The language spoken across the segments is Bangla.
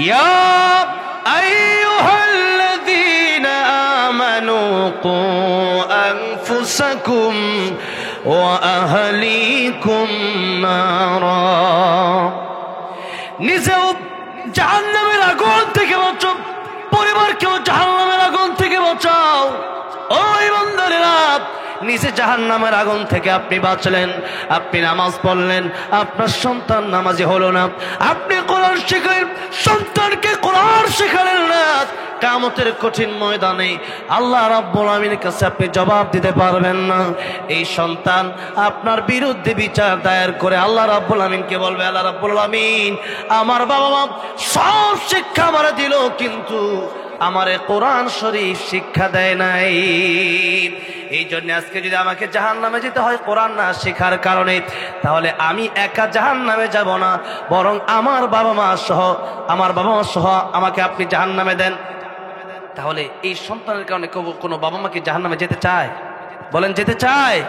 ইয়া আইয়ুহাল্লাযীনা আমানু কু আনফুসাকুম ওয়া আহলিকুম নারা, নিজেও জাহান্নামের আগুন থেকে বাঁচাও, পরিবারকেও জাহান্নামের আগুন থেকে বাঁচাও। ও ইমানদারেরা, নিজে জাহান্নামের আগুন থেকে আপনি বাঁচলেন, আপনি নামাজ পড়লেন, আপনার সন্তান নামাজি হলো না, আপনি কোরআন শিখলেন, সন্তানকে কোরআন শেখালেন না, কিয়ামতের কঠিন ময়দানে আল্লাহ রাব্বুল আমিনের কাছে আপনি জবাব দিতে পারবেন না। এই সন্তান আপনার বিরুদ্ধে বিচার দায়ের করে আল্লাহ রাব্বুল আমিনকে বলবে, আল্লাহ রাব্বুল আমিন আমার বাবা মা সব শিক্ষা আমারে দিল, কিন্তু আমারে কোরআন শরীফ শিক্ষা দেয় নাই। এই জন্য আজকে যদি আমাকে জাহান্নামে যেতে হয় কোরআন না শেখার কারণে, তাহলে আমি একা জাহান্নামে যাব না, বরং আমার বাবা মা সহ আমাকে আপনি জাহান্নামে দেন। তাহলে এই সন্তানের কারণে কোনো বাবা মা কি জাহান্নামে যেতে চায়? বলেন, যেতে চায়?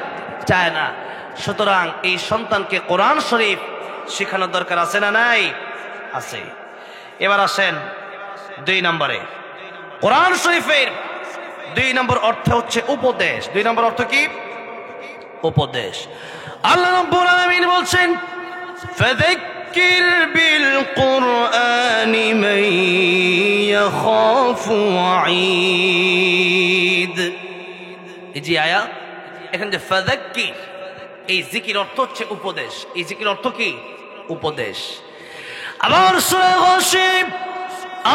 চায় না। সুতরাং এই সন্তানকে কোরআন শরীফ শেখানোর দরকার আছে না নাই? আছে। এবার আসেন 2 নম্বরে, কোরআন শরীফের 2 নম্বর অর্থ হচ্ছে উপদেশ। 2 নম্বর অর্থ কি? উপদেশ। আল্লাহ রাব্বুল আলামিন বলছেন, ফাযাক্কির বিল কুরআনি মান ইয়াখাফু ওয়াঈদ। এই যে আয়াত, এখানে যে ফাযাক্কির, এই জিকির অর্থ হচ্ছে উপদেশ। এই জিকির অর্থ কি? উপদেশ। আবার সূরা গাশিব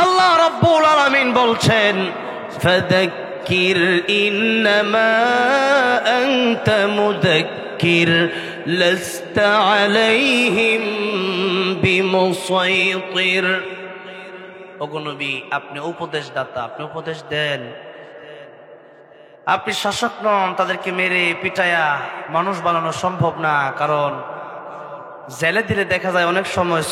আল্লাহ রাব্বুল আলামিন বলছেন, ফাযাক্কির ইন্নামা আনতা মুযাক্কির লাস্তা আলাইহিম বিমুসাইতির। ওগো নবী, আপনি উপদেশদাতা, আপনি উপদেশ দেন। আপনি শাসক নন, তাদেরকে মেরে পিটায়া মানুষ বানানো সম্ভব না। কারণ জেলে দিলে দেখা যায় অনেক সময়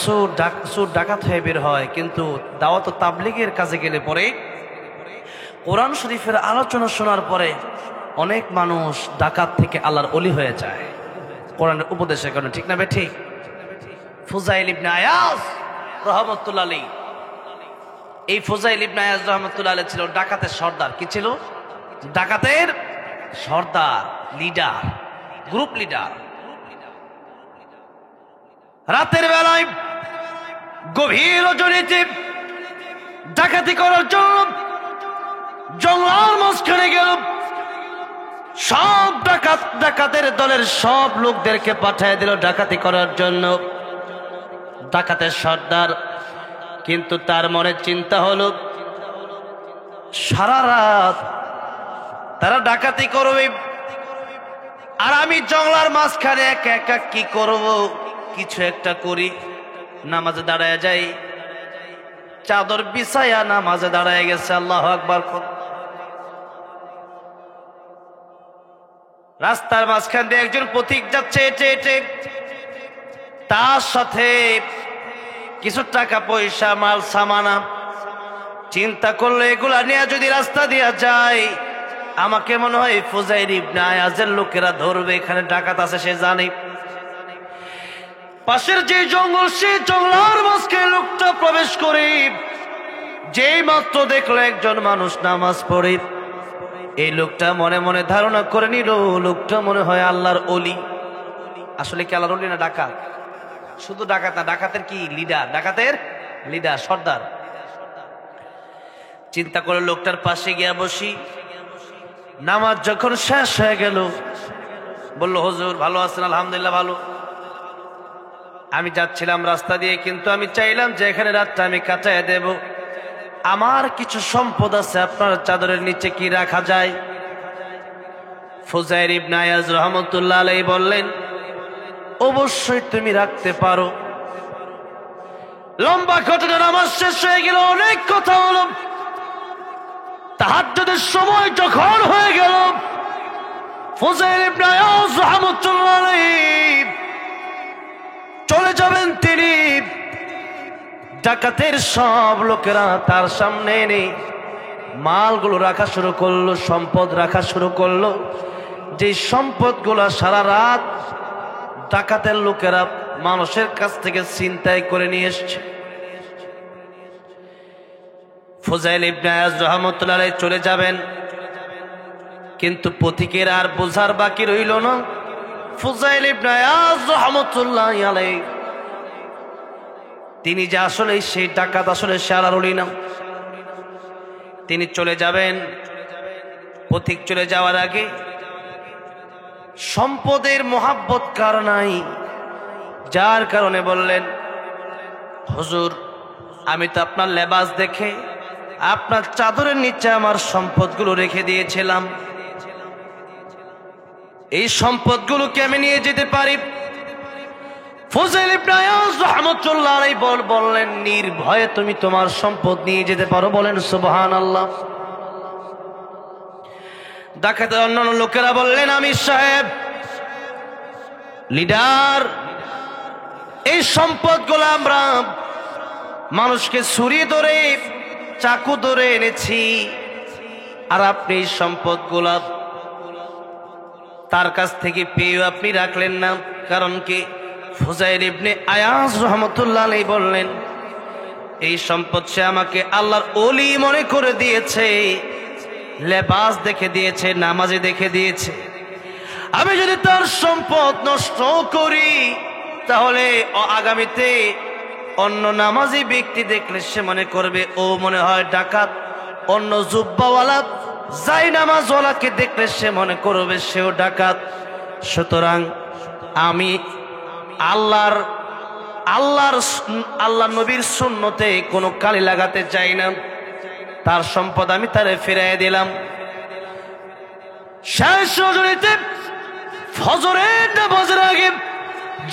চোর ডাকাত হয়ে বের হয়, কিন্তু দাওয়াত ও তাবলীগের কাজে গেলে পরে, কোরআন শরীফের আলোচনা শোনার পরে অনেক মানুষ ডাকাত থেকে আল্লাহর ওলি হয়ে যায় কোরআনের উপদেশের কারণে। ঠিক না বে ঠিক? ফুজাইল ইবনে আয়াজ রাহমাতুল্লাহ আলাইহি, এই ফুজাইল ইবনে আয়াজ রাহমাতুল্লাহ আলাইহি ছিল ডাকাতের সর্দার। কি ছিল? ডাকাতের সর্দার, লিডার, গ্রুপ লিডার। রাতের বেলায় গভীর রজনীতে ডাকাতি করার জন্য জঙ্গলের মাঝখানে গেল। সব ডাকাতের দলের সব লোকদেরকে পাঠিয়ে দিল ডাকাতি করার জন্য। ডাকাতের সর্দার কিন্তু তার মনে চিন্তা হলো, সারা রাত তারা ডাকাতি করবে, আর আমি জঙ্গলের মাঝখানে একা একা কি করব? কিছু একটা করি। নামাজে দাঁড়ায় যাই, চাদর বিছায়া নামাজে দাঁড়ায় গেছে। আল্লাহু আকবার। রাস্তার মাঝখান দিয়ে একজন পথিক যাচ্ছে হেঁটে হেঁটে, তার সাথে কিছু টাকা পয়সা, মাল সামানা। চিন্তা করলো, এগুলা নিয়ে যদি রাস্তা দিয়া যায়, আমাকে মনে হয় ফুজাইল ইবনে আয়াজের লোকেরা ধরবে, এখানে ডাকাত আছে সে জানে। পাশের যে জঙ্গল, সেই জঙ্গলের মাঝখানে লোকটা প্রবেশ করে যেই মাত্র দেখলো একজন মানুষ নামাজ পড়ে, এই লোকটা মনে মনে ধারণা করে নিল লোকটা মনে হয় আল্লাহর ওলি। আসলে কি আল্লাহর ওলি না ডাকাত? শুধু ডাকাত না, ডাকাতের কি লিডার, ডাকাতের লিডার, সর্দার। চিন্তা করে লোকটার পাশে গিয়া বসি। নামাজ যখন শেষ হয়ে গেল, বলল, হুজুর ভালো আছেন? আলহামদুলিল্লাহ ভালো। আমি যাচ্ছিলাম রাস্তা দিয়ে, কিন্তু আমি চাইলাম যে এখানে রাতটা আমি কাটায় দেব। আমার কিছু সম্পদ আছে, আপনার চাদরের নিচে কি রাখা যায়? ফুজাইল ইবনে আয়াজ রাহমাতুল্লাহ আলাইহি বললেন, অবশ্যই তুমি রাখতে পারো। লম্বা ঘটনা। নামাজ শেষ হয়ে গেল, অনেক কথা হলো। তাহাজ্জুদের সময় যখন হয়ে গেল, ফুজাইল ইবনে আয়াজ রাহমাতুল্লাহ আলাইহি চলে যাবেন তিনি। ডাকাতের সব লোকেরা তার সামনে এনে মালগুলো রাখা শুরু করলো, সম্পদ রাখা শুরু করলো। যে সম্পদগুলো সারা রাত ডাকাতের লোকেরা মানুষের কাছ থেকে ছিনতাই করে নিয়ে এসছে। ফুজাইল ইবনে আয়াজ রাহমাতুল্লাহ আলাইহি চলে যাবেন, কিন্তু পথিকের আর বোঝার বাকি রইল না। ফুজাইল ইবনে আয়াজ রাহমাতুল্লাহ আলাইহি তিনি যে আসলে সেই ডাকাত, আসলে সে আর না। তিনি চলে যাবেন। পথিক চলে যাওয়ার আগে সম্পদের মহাব্বত কার নাই, যার কারণে বললেন, হুজুর আমি তো আপনার লেবাস দেখে আপনার চাদরের নিচে আমার সম্পদগুলো রেখে দিয়েছিলাম, এই সম্পদগুলোকে আমি নিয়ে যেতে পারি। ফুজাইল ইবনে আয়াজ রাহমাতুল্লাহ আলাইহি বললেন, নির্ভয়ে তুমি তোমার সম্পদ নিয়ে যেতে পারো। বলেন সুবহানাল্লাহ। ডাকাতের অন্যান্য লোকেরা বললেন, আমির সাহেব, লিডার, এই সম্পদগুলো আমরা মানুষকে ছুরি ধরে চাকু ধরে এনেছি, আর আপনি এই সম্পদগুলা তার কাছ থেকে পেয়ে আপনি রাখলেন না। কারণ কি? ফুজাইল ইবনে আয়াজ রাহমাতুল্লাহ আলাইহি বললেন, এই সম্পদ সে আমাকে আল্লাহর ওলি মনে করে দিয়েছে, লেবাস দেখে দিয়েছে, নামাজে দেখে দিয়েছে। আমি যদি তার সম্পদ নষ্ট করি তাহলে আগামীতে অন্য নামাজি ব্যক্তি দেখলে সে মনে করবে ও মনে হয় ডাকাত, অন্য জুব্বাওয়ালা যাই নামাজওয়ালাকে দেখলে সে মনে করবে সেও ডাকাত। সুতরাং আমি আল্লাহ নবীর সুন্নতে কোনো কালি লাগাতে চাই না, তার সম্পদ আমি তারে ফিরিয়ে দিলাম। শেষ রজনীতে ফজরের নামাজের আগে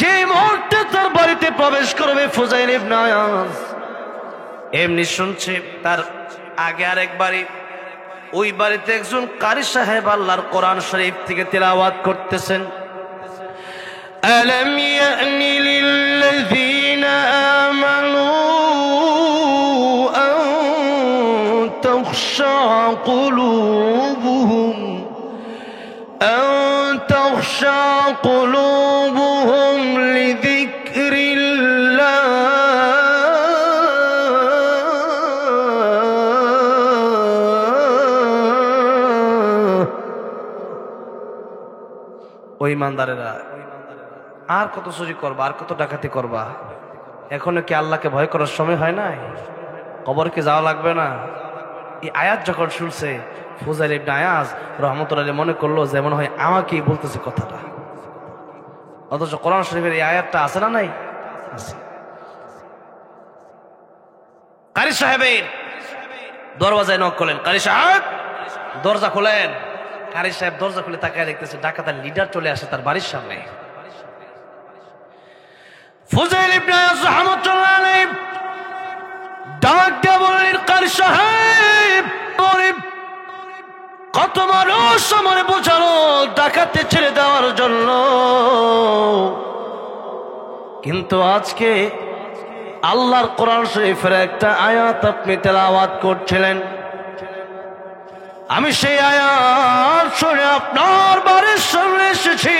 যে মুহূর্তে তার বাড়িতে প্রবেশ করবে ফুজাইল ইবনে আয়াজ, এমনি শুনছে তার আগে আরেক বাড়ি, ওই বাড়িতে একজন কারি সাহেব আল্লাহর কোরআন শরীফ থেকে তিলাওয়াত করতেছেন। আলাম ইয়ানি লিল্লাযীনা আমানু আন তাখশা কুলুবুহুম লিযিকরিল্লাহ ওই ইমানদারেরা, আর কত চুরি করবা, আর কত ডাকাতি করবা? এখনো কি আল্লাহকে ভয় করার সময় হয় নাই? কবর কি যাওয়া লাগবে না? এই আয়াত যখন শুনছে ফুজাইল ইবনে আয়াজ রাহমাতুল্লাহ আলাইহি মনে করলো যেমন হয় আমাকেই বলতেছে কথাটা, অথচ কোরআন শরীফের এই আয়াতটা আছে না নাই? আছে। কারি সাহেবের দরওয়াজায় নক করলেন, কারি সাহেব দরজা খোলেন। কারি সাহেব দরজা খুলে তাকায় দেখতেছে ডাকাতের লিডার চলে আসে তার বাড়ির সামনে। ফুজাইল ইবনে আয়াজ রাহমাতুল্লাহ আলাইহি ডাক দিয়ে বললেন, কারি সাহেব, কত মানুষ আমার বোঝানো ডাকাতে ছেড়ে দেওয়ার জন্য, কিন্তু আজকে আল্লাহর কোরআন শরীফের একটা আয়াত আপনি তেলাওয়াত করছিলেন, আমি সেই আয়াত শুনে আপনার বাড়ির সামনে এসেছি।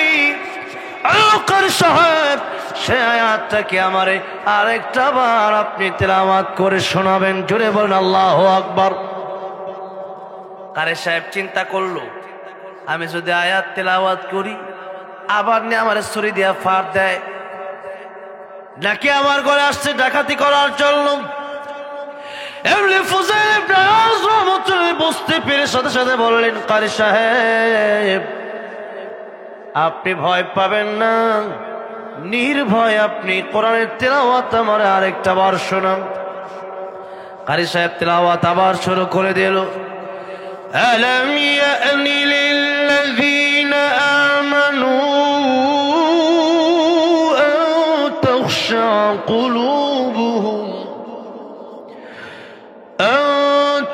কারি সাহেব, সেই আয়াতটাকে আমারে আরেকটা বার আপনি তেলাওয়াত করে শোনাবেন। জোরে বলেন আল্লাহু আকবার। কারি সাহেব চিন্তা করলো, আমি যদি আয়াত তেলাওয়াত করি আবার নিয়ে আমার ছুরি দিয়া ফাড় দেয়, নাকি আমার ঘরে আসছে ডাকাতি করার জন্য। এমনি ফুজাইল ইবনে আয়াজ রাহমাতুল্লাহ বুঝতে পেরে সাথে সাথে বললেন, কারি সাহেব আপনি ভয় পাবেন না, নির্ভয় আপনি কোরআনের তেলাওয়াত আমার আরেকটা বার শোনান। কারি সাহেব তেলাওয়াত আবার শুরু করে দিল। ألم يأن للذين آمنوا أن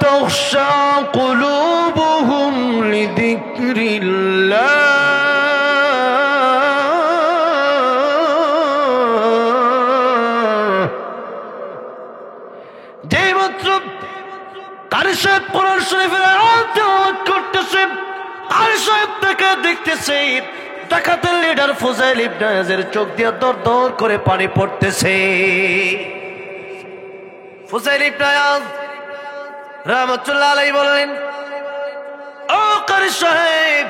تخشع قلوبهم لذكر الله যেই মাত্র কারি সাহেব কোরআন শরীফের আয়াত তেলাওয়াত করতেছে, কারি সাহেব তাকে দেখতেছে ডাকাতের লিডার ফুজাইল ইবনে আয়াজের চোখ দিয়ে দর দর করে পানি পড়তেছে। ফুজাইল ইবনে আয়াজ রাহমাতুল্লাহ আলাইহি বললেন, ও কারি সাহেব,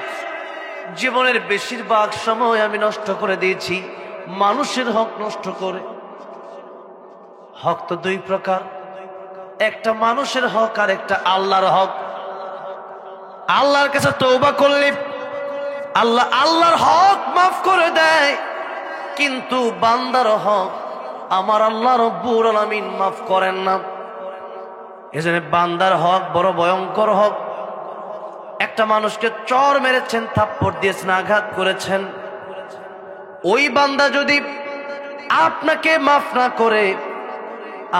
জীবনের বেশিরভাগ সময় আমি নষ্ট করে দিয়েছি মানুষের হক নষ্ট করে। হক তো দুই প্রকার, একটা মানুষের হক আর একটা আল্লাহর হক। আল্লাহর কাছে তওবা করলে আল্লাহ আল্লাহর হক মাফ করে দেয়, কিন্তু বান্দার হক আমার আল্লাহ রব্বুল আলামিন মাফ করেন না। এজন্য বান্দার হক বড় ভয়ঙ্কর হক। একটা মানুষকে চর মেরেছেন, থাপ্পড় দিয়েছেন, আঘাত করেছেন, ওই বান্দা যদি আপনাকে মাফ না করে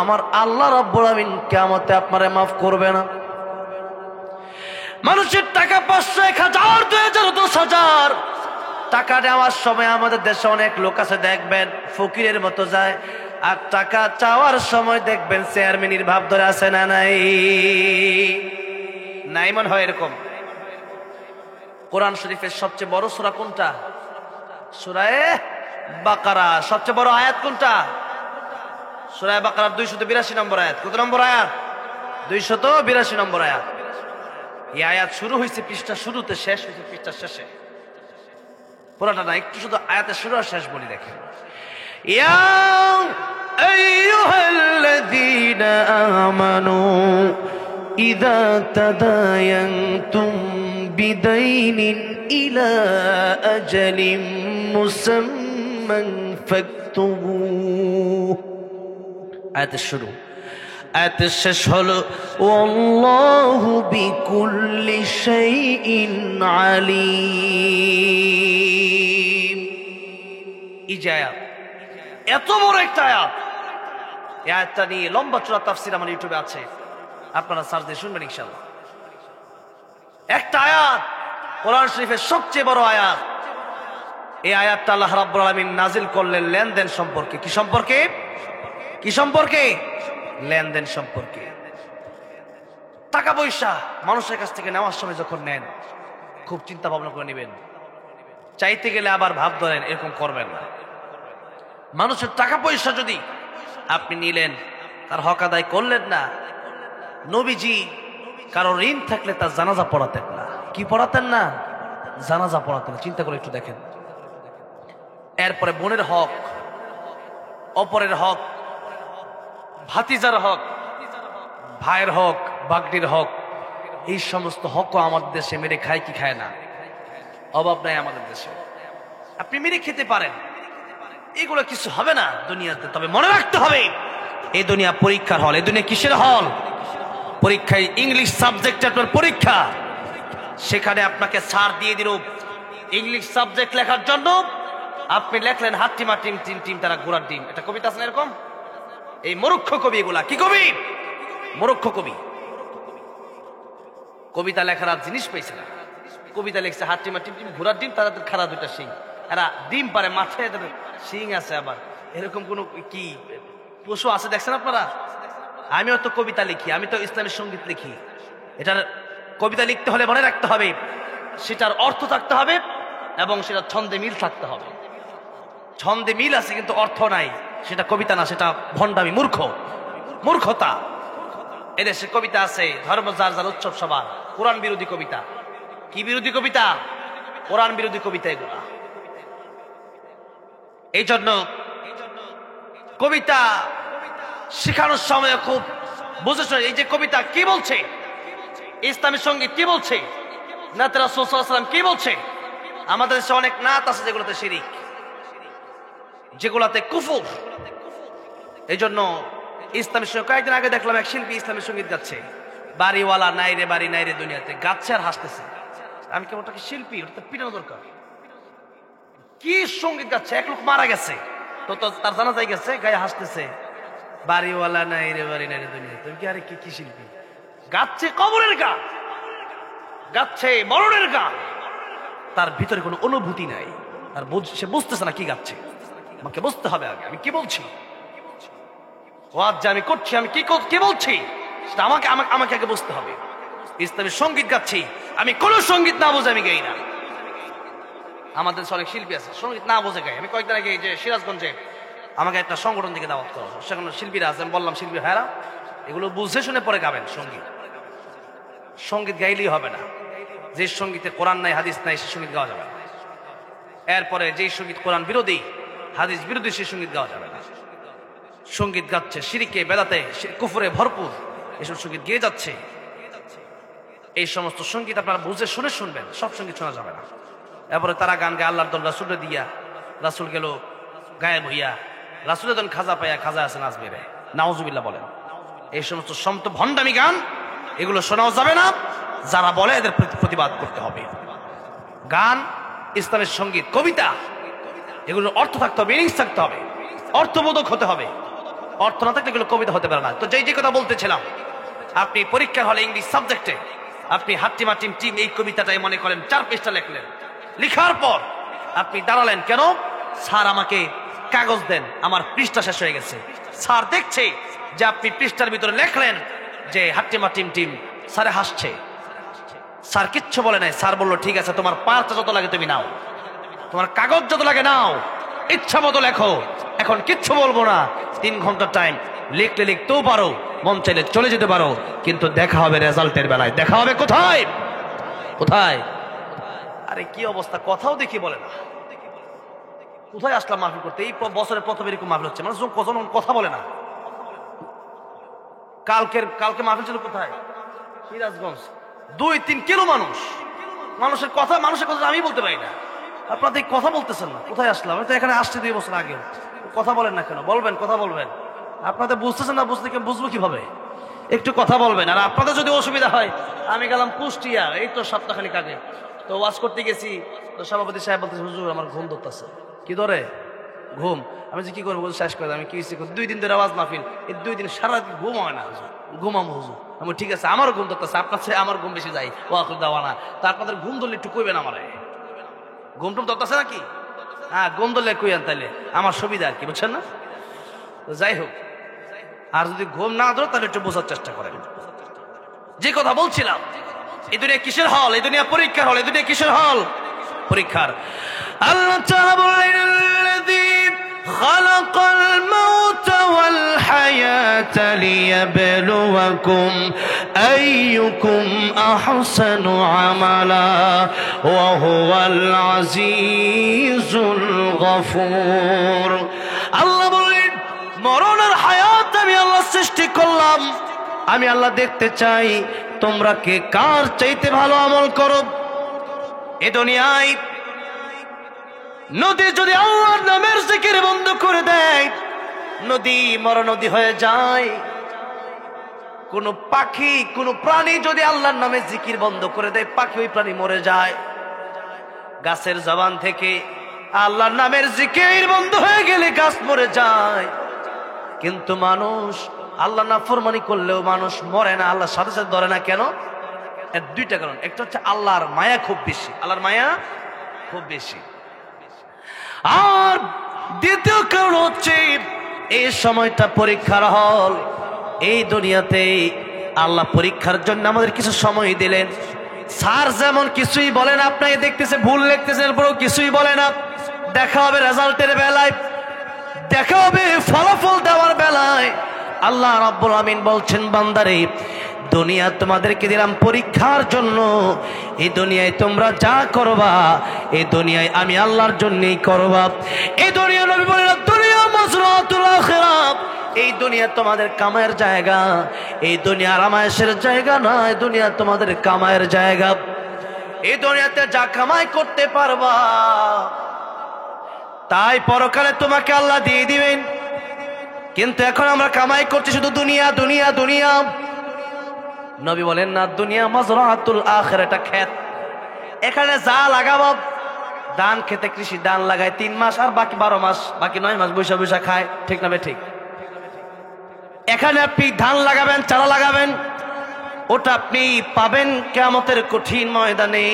আমার আল্লাহ রাব্বুল আলামিন কিয়ামতে আপনারে মাফ করবে না। মানুষের টাকা 500, 1000, 2000, 10,000 টাকা নেওয়ার সময় আমাদের দেশে অনেক লোক আছে দেখবেন ফকিরের মতো যায়, আর টাকা চাওয়ার সময় দেখবেন চেয়ারম্যানের ভাব ধরে আছে না নাই? নাই মনে হয় এরকম। কোরআন শরীফের সবচেয়ে বড় সূরা কোনটা? সূরা বাকারা। সবচেয়ে বড় আয়াত কোনটা? সূরা বাকারার 282 নম্বর আয়াত। কত নম্বর আয়াত? 282 নম্বর আয়াত। এই আয়াত শুরু হয়েছে পৃষ্ঠা শুরুতে, শেষ হয়েছে পৃষ্ঠা শেষে। পুরোটা না, একটু শুধু আয়াতের শুরু আর শেষ বলি দেখেন। ইয়া আইয়ুহাল্লাযীনা আমানু ইযা তাদায়ানতুম বিদাইনিন ইলা আজালিন মুসাম্মান ফাকতুবুহু। আয়াতের শুরু, আয়াতের শেষ হলো ওয়াল্লাহু বিকুল্লি শাইইন আলীম। এই যে আয়াত, এত বড় একটা আয়াত, এই আয়াতটা নিয়ে লম্বা চূড়া তাফসীর আমার ইউটিউবে আছে, আপনারা সার্চ দিয়ে শুনবেন ইনশাআল্লাহ। একটা আয়াত, কোরআন শরীফের সবচেয়ে বড় আয়াত। এই আয়াতটা আল্লাহ রাব্বুল আলামিন নাজিল করলেন লেনদেন সম্পর্কে। কি সম্পর্কে? কি সম্পর্কে? লেনদেন সম্পর্কে। টাকা পয়সা মানুষের কাছ থেকে নেওয়ার সময় যখন নেন, খুব চিন্তা ভাবনা করে নেবেন। চাইতে গেলে আবার ভাব ধরেন, এরকম করবেন না। মানুষের টাকা পয়সা যদি আপনি নিলেন, তার হক আদায় করলেন না, নবীজি কারো ঋণ থাকলে তার জানাজা পড়াতেন না। কি পড়াতেন না? জানাজা পড়াতেন না। চিন্তা করে একটু দেখেন। এরপরে বোনের হক, অপরের হক, ভাতিজার হক, ভাইয়ের হক, বাগনির হক, এই সমস্ত হকও আমাদের দেশে মেরে খায় কি খায় না? অভাব নাই আমাদের দেশে। আপনি মেরে খেতে পারেন, এগুলো কিছু হবে না দুনিয়াতে। তবে মনে রাখতে হবে, এই দুনিয়া পরীক্ষার হল। এই দুনিয়া কিসের হল? পরীক্ষায় ইংলিশ সাবজেক্ট আপনার পরীক্ষা। সেখানে আপনাকে ছাড় দিয়ে দিল ইংলিশ সাবজেক্ট লেখার জন্য। আপনি লেখলেন হাট্টিমা টিম টিম টিম তারা ঘোড়ার ডিম। এটা কবিতা আছে না এরকম? এই মূর্খ কবি, এগুলা কি কবি? মূর্খ কবি। কবিতা লেখার আর জিনিস পাইছে না। কবিতা লিখছে হাট্টিমা টিম টিম ঘোড়ার ডিম, তারা খাড়া দুইটা শিং। এরা ডিম পারে, মাথায় শিং আছে আবার। এরকম কোন কি পশু আছে দেখছেন আপনারা? আমিও তো কবিতা লিখি, আমি তো ইসলামী সঙ্গীত লিখি। এটার কবিতা লিখতে হলে মনে রাখতে হবে সেটার অর্থ থাকতে হবে এবং সেটা ছন্দে মিল থাকতে হবে। ছন্দে মিল আছে কিন্তু অর্থ নাই, সেটা কবিতা না, সেটা ভণ্ডামি, মূর্খতা। এদেশে কবিতা আছে ধর্ম যার যার উৎসব সবার, কোরআন বিরোধী কবিতা। কি বিরোধী কবিতা? কোরআন বিরোধী কবিতা এগুলা। এই জন্য কবিতা শেখানোর সময় খুব বুঝেছ এই যে কবিতা কি বলছে, ইসলামী সঙ্গীত কি বলছে, নাতে রাসূল সাল্লাল্লাহু আলাইহি ওয়াসাল্লাম কি বলছে। আমাদের দেশে অনেক নাত আছে যেগুলোতে শিরিক, যেগুলাতে কুফর। এই জন্য ইসলামী সঙ্গীত, কয়েকদিন আগে দেখলাম এক শিল্পী ইসলামী সঙ্গীত গাচ্ছে, বাড়িওয়ালা নাই রে বাড়ি নাই রে দুনিয়াতে, গাচ্ছে আর হাসতেছে। আমি কেমন ওটা কি শিল্পী? ওটা তো পিটানো দরকার। কি সঙ্গীত গাচ্ছে? এক লোক মারা গেছে, তো তার জানাজায় গেছে, গায়ে হাসতেছে, বাড়িওয়ালা নাই রে বাড়ি নাই রে দুনিয়াতে। তুমি কি আরে কি শিল্পী? গাচ্ছে কবরের গান, গাচ্ছে মরণের গান, তার ভিতরে কোনো অনুভূতি নাই। আর সে বুঝতেছে না কি গাচ্ছে। আমাকে বুঝতে হবে আগে আমি কি বলছি, ওয়াজ যে আমি করছি আমি কি বলছি সেটা আমাকে আগে বুঝতে হবে। ইসলামী সঙ্গীত গাচ্ছি, আমি কোন সঙ্গীত না বুঝে আমি গাই না। আমাদের অনেক শিল্পী আছে সঙ্গীত না বুঝে গাই। আমি কয়েকদিন আগে যে সিরাজগঞ্জে আমাকে একটা সংগঠন থেকে দাওয়াত করা, সেখানে শিল্পীরা আছে। আমি বললাম শিল্পী ভাইরা এগুলো বুঝে শুনে পরে গাবেন সঙ্গীত, সঙ্গীত গাইলেই হবে না। যে সঙ্গীতে কোরআন নাই হাদিস নাই সে সঙ্গীত গাওয়া যাবে না। এরপরে যেই সঙ্গীত কোরআন বিরোধী হাদিস বিরোধী সে সঙ্গীত গাওয়া যাবে না। সঙ্গীত গাচ্ছে শিরকে বেদাতে কুফরে ভরপুর এসব সঙ্গীত গেয়ে যাচ্ছে, এই সমস্ত সঙ্গীত আপনারা বুঝে শুনে শুনবেন, সব সঙ্গীত শোনা যাবে না। এরপরে তারা গান গায়ে আল্লাহর দল রাসূলে দিয়া, রাসূল গেল গায়েব হইয়া, রাসূলের দল খাজা পাইয়া খাজা আছে নাচবে রে, নাউজুবিল্লাহ বলেন। এই সমস্ত সমস্ত ভণ্ডামি গান এগুলো শোনাও যাবে না। যারা বলে এদের প্রতিবাদ করতে হবে। গান, ইসলামের সঙ্গীত, কবিতা এগুলোর অর্থ থাকতে হবে, মিনিংস থাকতে হবে, অর্থবোধক হতে হবে। অর্থ না থাকলে এগুলো কবিতা হতে পারে না। তো যেই যে কথা বলতেছিলাম, আপনি পরীক্ষার হলে ইংলিশ সাবজেক্টে আপনি হাট্টিমা টিম টিম এই কবিতাটাই মনে করেন 4 পৃষ্ঠা লিখলেন, লিখার পর আপনি দাঁড়ালেন, কেন স্যার আমাকে কাগজ দেন, আমার পৃষ্ঠা শেষ হয়ে গেছে। স্যার দেখছে যে আপনি পৃষ্ঠার ভিতরে লিখলেন যে হাট্টিমা টিম টিম, স্যারে হাসছে, স্যার কিচ্ছু বলে নাই। স্যার বললো ঠিক আছে, তোমার পাঁচটা যত লাগে তুমি নাও, তোমার কাগজ যত লাগে নাও, ইচ্ছা মতো লেখো, এখন কিচ্ছু বলবো না। 3 ঘন্টা টাইম, লিখলে লিখতেও পারো, মন চাইলে চলে যেতে পারো, কিন্তু দেখা হবে রেজাল্টের বেলায়। দেখা হবে কোথায়? কোথায়? আরে কি অবস্থা, কথাও দেখি বলে না। কোথায় আসলাম মাহফিল করতে? এই বছরের প্রথম এরকম মাহফিল হচ্ছে, মানুষ কথা বলে না। কালকে মাহফিল ছিল কোথায়? সিরাজগঞ্জ। 2-3 কিলো মানুষের কথা আমি বলতে পারি না। আপনাদের কথা বলতেছেন না, কোথায় আসলাম? আমি তো এখানে আসছি 2 বছর আগে। কথা বলেন না কেন? বলবেন, কথা বলবেন। আপনাদের বুঝতেছেন না, বুঝবো কিভাবে? একটু কথা বলবেন। আর আপনাদের যদি অসুবিধা হয়, আমি গেলাম কুষ্টিয়া এই তো সপ্তাহখানেক আগে, তো ওয়াজ করতে গেছি, তো সভাপতি সাহেব বলতেছে হুজুর আমার ঘুম ধরতেছে। কি ধরে? ঘুম। আমি যে কি করবো শেষ করে, আমি কি 2 দিন ধরে আওয়াজ মাহফিল, এই 2 দিন সারা ঘুম হয় না হুজুর, ঘুমাবো হুজুর। আমি ঠিক আছে, আমারও ঘুম ধরতেছে, আপনার চেয়ে আমার ঘুম বেশি যায়, ওয়াজ দেওয়া না। তা আপনাদের ঘুম ধরলে একটু কইবেন আমারে, ঘুম টুম ধরতেছে নাকি? হ্যাঁ, ঘুম ধরলে কইয়ান, তাইলে আমার সুবিধা আর কি, বুঝছেন না? তো যাই হোক, আর যদি ঘুম না ধরো তাহলে একটু বোঝার চেষ্টা করেন। যে কথা বলছিলাম, এই দুনিয়া কিসের হল? এই দুনিয়া পরীক্ষার হল। এই দুনিয়া কিসের হল? পরীক্ষার। আল্লাহ তাআলা বললেন আল্লাযী খালাকাল মাউতা ওয়াল হায়াতা লিয়াবলুয়াকুম আইয়ুকুম আহসানু আমালা ওয়া হুয়াল আজিজুল গফুর। আল্লাহ বললেন মরণ আর হায়াত আমি আল্লাহ সৃষ্টি করলাম, আমি আল্লাহ দেখতে চাই তোমরা কে কার চাইতে ভালো আমল করো। এ দুনিয়ায় নদী যদি আল্লাহর নামের জিকির বন্ধ করে দেয়, নদী মরা নদী হয়ে যায়। কোন পাখি, কোন প্রাণী যদি আল্লাহর নামে জিকির বন্ধ করে দেয়, পাখি ওই প্রাণী মরে যায়। গাছের জবান থেকে আল্লাহর নামের জিকির বন্ধ হয়ে গেলে গাছ মরে যায়। কিন্তু মানুষ আল্লাহ নাফরমানি করলেও মানুষ মরে না, আল্লাহর সাথে সাথে ধরে না। কেন? এর 2টা কারণ। একটা হচ্ছে আল্লাহর মায়া খুব বেশি, আল্লাহর মায়া খুব বেশি। আর দ্বিতীয় কারণ হচ্ছে এই সময়টা পরীক্ষার হল। এই দুনিয়াতে আল্লাহ পরীক্ষার জন্য আমাদের কিছু সময় দিলেন। স্যার যেমন কিছুই বলেন, আপনাকে দেখতেছে ভুল লিখতেছেন, এরপরেও কিছুই বলে না। দেখা হবে রেজাল্টের বেলায়, দেখা হবে ফলাফল দেওয়ার বেলায়। আল্লাহ রাব্বুল আমিন বলছেন বান্দারে, দুনিয়া তোমাদেরকে দিলাম পরীক্ষার জন্য। এই দুনিয়ায় তোমরা যা করবা, এই দুনিয়ায় আমি আল্লাহর জন্যই করবা। এই দুনিয়া নবী বলেন দুনিয়া মাজরাতুল আখিরাহ, এই দুনিয়া তোমাদের কামায়ের জায়গা, এই দুনিয়া আরামায়েশের জায়গা না, এই দুনিয়া তোমাদের কামায়ের জায়গা। এই দুনিয়াতে যা কামাই করতে পারবা তাই পরকালে তোমাকে আল্লাহ দিয়ে দিবেন। কিন্তু এখন আমরা কামাই করছি শুধু দুনিয়া দুনিয়া দুনিয়া। নবী বলেন না, দুনিয়া মাজরাতুল আখিরাহ, এটা ক্ষেত। এখানে যা লাগাবো, ধান খেতে কৃষি ধান লাগায় 3 মাস, আর বাকি 12 মাস, বাকি 9 মাস বৈশা বৈশা খায়, ঠিক না? ঠিক। এখানে আপনি ধান লাগাবেন, চারা লাগাবেন, ওটা আপনি পাবেন কিয়ামতের কঠিন ময়দানে।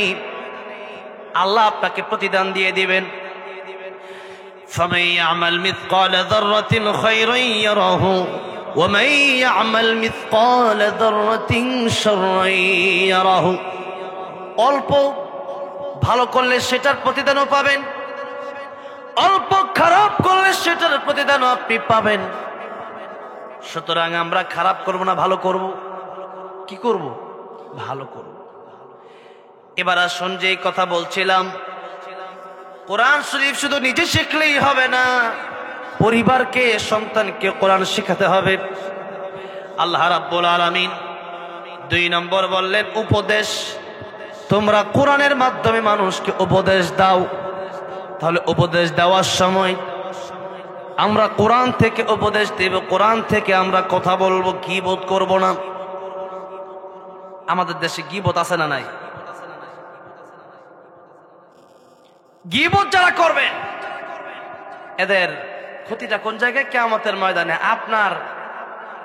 আল্লাহ আপনাকে প্রতিদান দিয়ে দিবেন। فمن يعمل مثقال ذرة خيرا يره ومن يعمل مثقال ذرة شرا يره। অল্প ভালো করলে সেটার প্রতিদানও পাবেন, অল্প খারাপ করলে সেটার প্রতিদানও আপনি পাবেন। সুতরাং আমরা খারাপ করব না, ভালো করব। কি করব? ভালো করুন। এবার আসুন, যে কথা বলছিলাম, কোরআন শরীফ শুধু নিজে শিখলেই হবে না, পরিবারকে, সন্তানকে কোরআন শেখাতে হবে। আল্লাহ রাব্বুল আলামিন 2 নম্বর বললেন উপদেশ। তোমরা কোরআনের মাধ্যমে মানুষকে উপদেশ দাও। তাহলে উপদেশ দেওয়ার সময় আমরা কোরআন থেকে উপদেশ দেব, কোরআন থেকে আমরা কথা বলবো, গীবত করব না। আমাদের দেশে গীবত আছে না নাই? গীবত যারা করবেন এদের ক্ষতিটা কোন জায়গায়? কিয়ামতের ময়দানে আপনার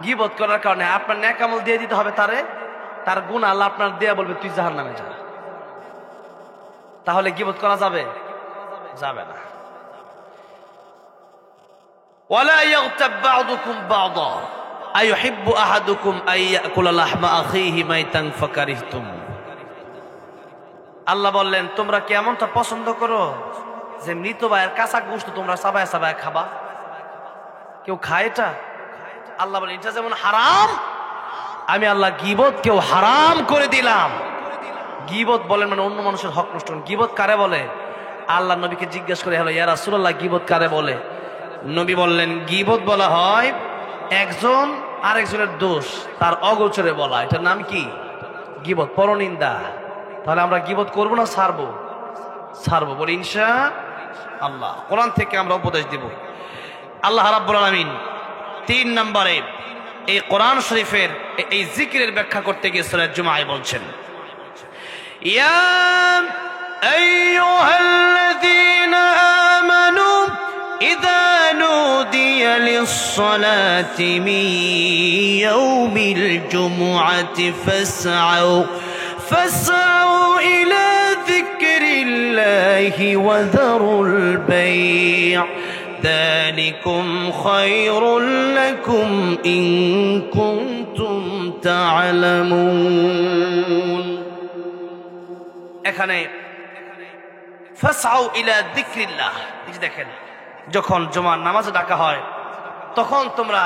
গীবত করার কারণে আপনার নেক আমল দিয়ে দিতে হবে তারে, তার গুনাহ আল্লাহ আপনার দেয়া বলবে তুই জাহান্নামে যা। তাহলে গীবত করা যাবে? যাবে না। ওয়ালা ইয়াগতাব বা'দুকুম বা'দা আইয়ুহিব্বু আহাদুকুম আন ইয়াকুলা লাহমা আখিহি মাইতান ফাকারিহতুম। আল্লাহ বললেন তোমরা কি এমনটা পছন্দ করো যে মৃত ভাইয়ের কাঁচা গোশত তোমরা চাবায় চাবায় খাবা? কেউ খায় এটা? আল্লাহ বলেন এটা যেমন হারাম, আমি আল্লাহ গীবত কেউ হারাম করে দিলাম। গীবত বলেন মানে অন্য মানুষের হক নষ্ট। গীবত কারে বলে? আল্লাহ নবীকে জিজ্ঞেস করে হলো ইয়া রাসূলুল্লাহ গীবত কারে বলে? নবী বললেন গীবত বলা হয় একজন আরেকজনের দোষ তার অগোচরে বলা, এটার নাম কি? গীবত, পরনিন্দা। তাহলে আমরা গীবত করব না ছাড়বো? ছাড়বো, বলি ইনশাআল্লাহ। কোরআন থেকে আমরা উপদেশ দিব। আল্লাহ রাব্বুল আলামিন 3 নম্বরে এই কোরআন শরীফের এই জিকিরের ব্যাখ্যা করতে গিয়ে সূরা জুমায় বলছেন ইয়া আইয়ুহাল্লাযীনা আমানু ইযা নুদিয়া লিস-সালাতি মিন ইয়াউমিল জুমআতি ফাসআউ ইলা যিকরিল্লাহি ওয়া যারুল বাই' ذلكم خير لكم إن كنتم تعلمون। এখানে ফাসআউ ইলা যিকরিল্লাহ, এই দেখেন যখন জুমার নামাজে ডাকা হয় তখন তোমরা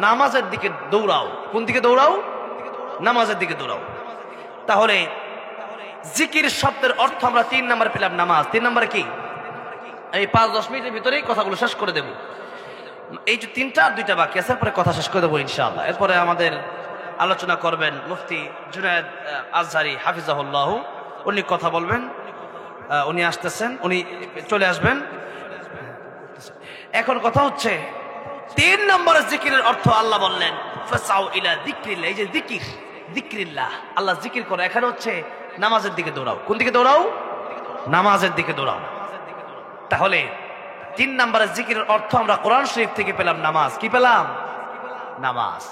নামাজের দিকে দৌড়াও। কোন দিকে দৌড়াও? নামাজের দিকে দৌড়াও। তাহলে জিকির শব্দের অর্থ আমরা 3 নম্বরে পেলাম নামাজ। 3 নম্বরে কি? এই 5-10 মিনিটের ভিতরেই কথাগুলো শেষ করে দেব। এই যে 3টা আর 2টা বাকি আছে, পরে কথা শেষ করে দেবো ইনশাআল্লাহ। এরপরে আমাদের আলোচনা করবেন মুফতি জুনায়েদ আজহারি হাফিজাহুল্লাহ, উনি কথা বলবেন। উনি আসতেছেন, উনি চলে আসবেন। এখন কথা হচ্ছে 3 নম্বরের জিকিরের অর্থ আল্লাহ বললেন ফাসআউ ইলা যিকরিল্লাহ। এই যে জিকির, যিকরিল্লাহ, আল্লাহ জিকির করে, এখানে হচ্ছে নামাজের দিকে দৌড়াও। কোন দিকে দৌড়াও? নামাজের দিকে দৌড়াও। তাহলে 3 নম্বরের জিকিরের অর্থ আমরা কোরআন শরীফ থেকে পেলাম নামাজ। কি পেলাম? নামাজ।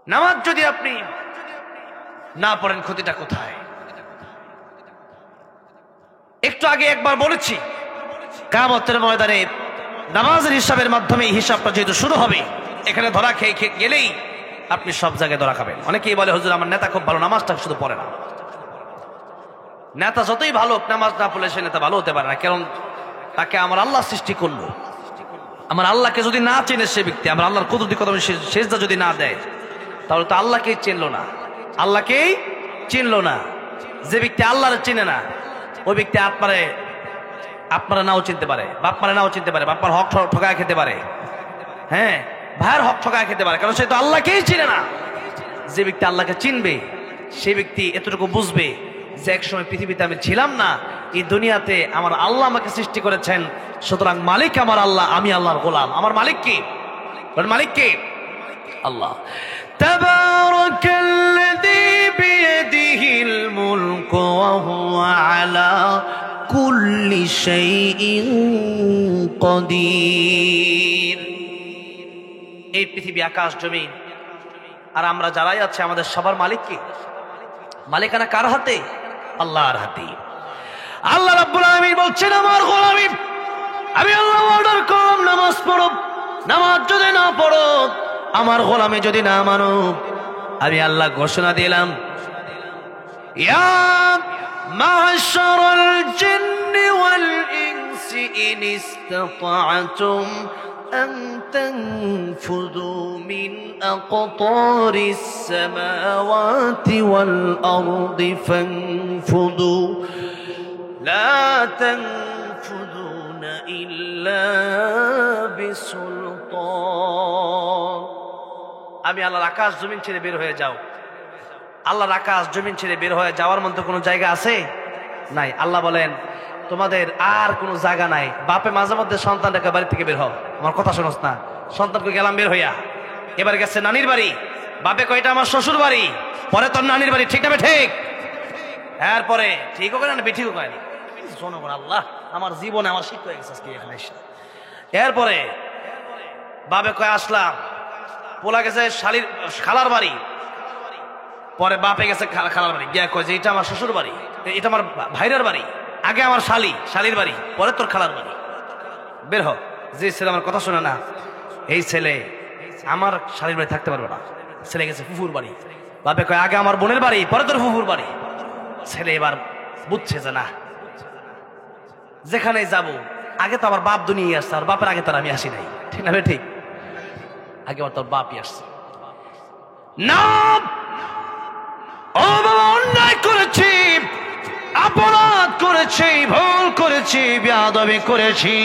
নামাজ যদি আপনি না পড়েন ক্ষতিটা কোথায়? একটু আগে একবার বলেছি কিয়ামতের ময়দানে নামাজের হিসাবের মাধ্যমে হিসাবটা যেহেতু শুরু হবে, এখানে ধরা খেয়ে গেলেই আপনি সব জায়গায় ধরা খাবেন। অনেকেই বলে হুজুর আমার নেতা খুব ভালো, নামাজটা শুধু পড়ে না। নেতা যতই ভালো, নামাজ না পড়লে সে নেতা ভালো হতে পারে না। কারণ তাকে আমার আল্লাহ সৃষ্টি করলো। আমার আল্লাহকে যদি না চেনে সে ব্যক্তি, আমার আল্লাহর কুদরতি কদমে সেজদা যদি না দেয়, তাহলে তো আল্লাহকেই চিনলো না। আল্লাহকেই চিনলো না। যে ব্যক্তি আল্লাহর চিনে না, ওই ব্যক্তি আপনারা নাও চিনতে পারে, বাপমারে নাও চিনতে পারে, বাপ্পার হক ঠকায় খেতে পারে, হ্যাঁ ভাইয়ের হক ঠকায় খেতে পারে, কারণ সে তো আল্লাহকেই চিনে না। যে ব্যক্তি আল্লাহকে চিনবে সে ব্যক্তি এতটুকু বুঝবে যে এক সময় পৃথিবীতে আমি ছিলাম না, এই দুনিয়াতে আমার আল্লাহ আমাকে সৃষ্টি করেছেন, সুতরাং মালিক আমার আল্লাহ, আমি আল্লাহর গোলাম। আমার মালিক কে? মালিক কে? আল্লাহ। তাবারাকাল্লাযী বিয়াদিহিল মুলকু ওয়া হুয়া আলা কুল্লি শাইইন কাদির। এই পৃথিবী, আকাশ, জমিন আর আমরা যারাই আছে, আমাদের সবার মালিক কে? মালিকানা কার হাতে? আল্লাহর হাতে। আল্লাহ রাব্বুল আলামিন বলছেন আমার গোলামি, আমি আল্লাহ অর্ডার করলাম নামাজ পড়ো। নামাজ যদি না পড়ো, আমার গোলামি যদি না মানো, আমি আল্লাহ ঘোষণা দিলাম ইয়া মা'শারাল জিন্নি ওয়াল ইনসি ইন ইসতাতা'তুম أن تنفذوا من أقطار السماوات والأرض فانفذوا لا تنفذون إلا بسلطان আমি আল্লাহর আকাশ জমিন ছেড়ে বের হয়ে যাও আল্লাহর আকাশ জমিন ছেড়ে বের হয়ে যাওয়ার মতো কোনো জায়গা আছে নাই আল্লাহ বলেন তোমাদের আর কোনো জায়গা নাই বাপে মাঝে মধ্যে সন্তানটাকে বাড়ি থেকে বের হও আমার কথা শোনোস না সন্তানকে গেলাম বের হইয়া এবার গেছে নানির বাড়ি বাপে কয়টা আমার শ্বশুর বাড়ি পরে তোর নানির বাড়ি ঠিক না ঠিক এরপরে ঠিকও করে না বেঠিকও করে না জনগণ আল্লাহ আমার জীবনে আমার শিক্ষা হয়ে গেছে আজকে এখানে এরপরে বাপে কয় আসলাম পোলা গেছে শালির খালার বাড়ি পরে বাপে গেছে খালার বাড়ি গিয়া কয় যে এটা আমার শ্বশুর বাড়ি এটা আমার ভাইরার বাড়ি আগে আমার শালির বাড়ি পরে তোর খালার বাড়ি বের হ যে ছেলে আমার কথা শোনে না এই ছেলে আমার শালির বাড়ি থাকতে পারবে না ছেলে গেছে ফুফুর বাড়ি বাপে কয় আগে আমার বোনের বাড়ি পরে তোর ফুফুর বাড়ি ছেলে এবার বুঝছে যে না যেখানে যাব আগে তো আমার বাপ দুনিয়ে আসছে আর বাপের আগে তার আমি আসি নাই ঠিক না ঠিক আগে আমার তোর বাপই আসছে না ও বাবা অন্যায় করেছি অপরাধ করেছি ভুল করেছি বেয়াদবি করেছি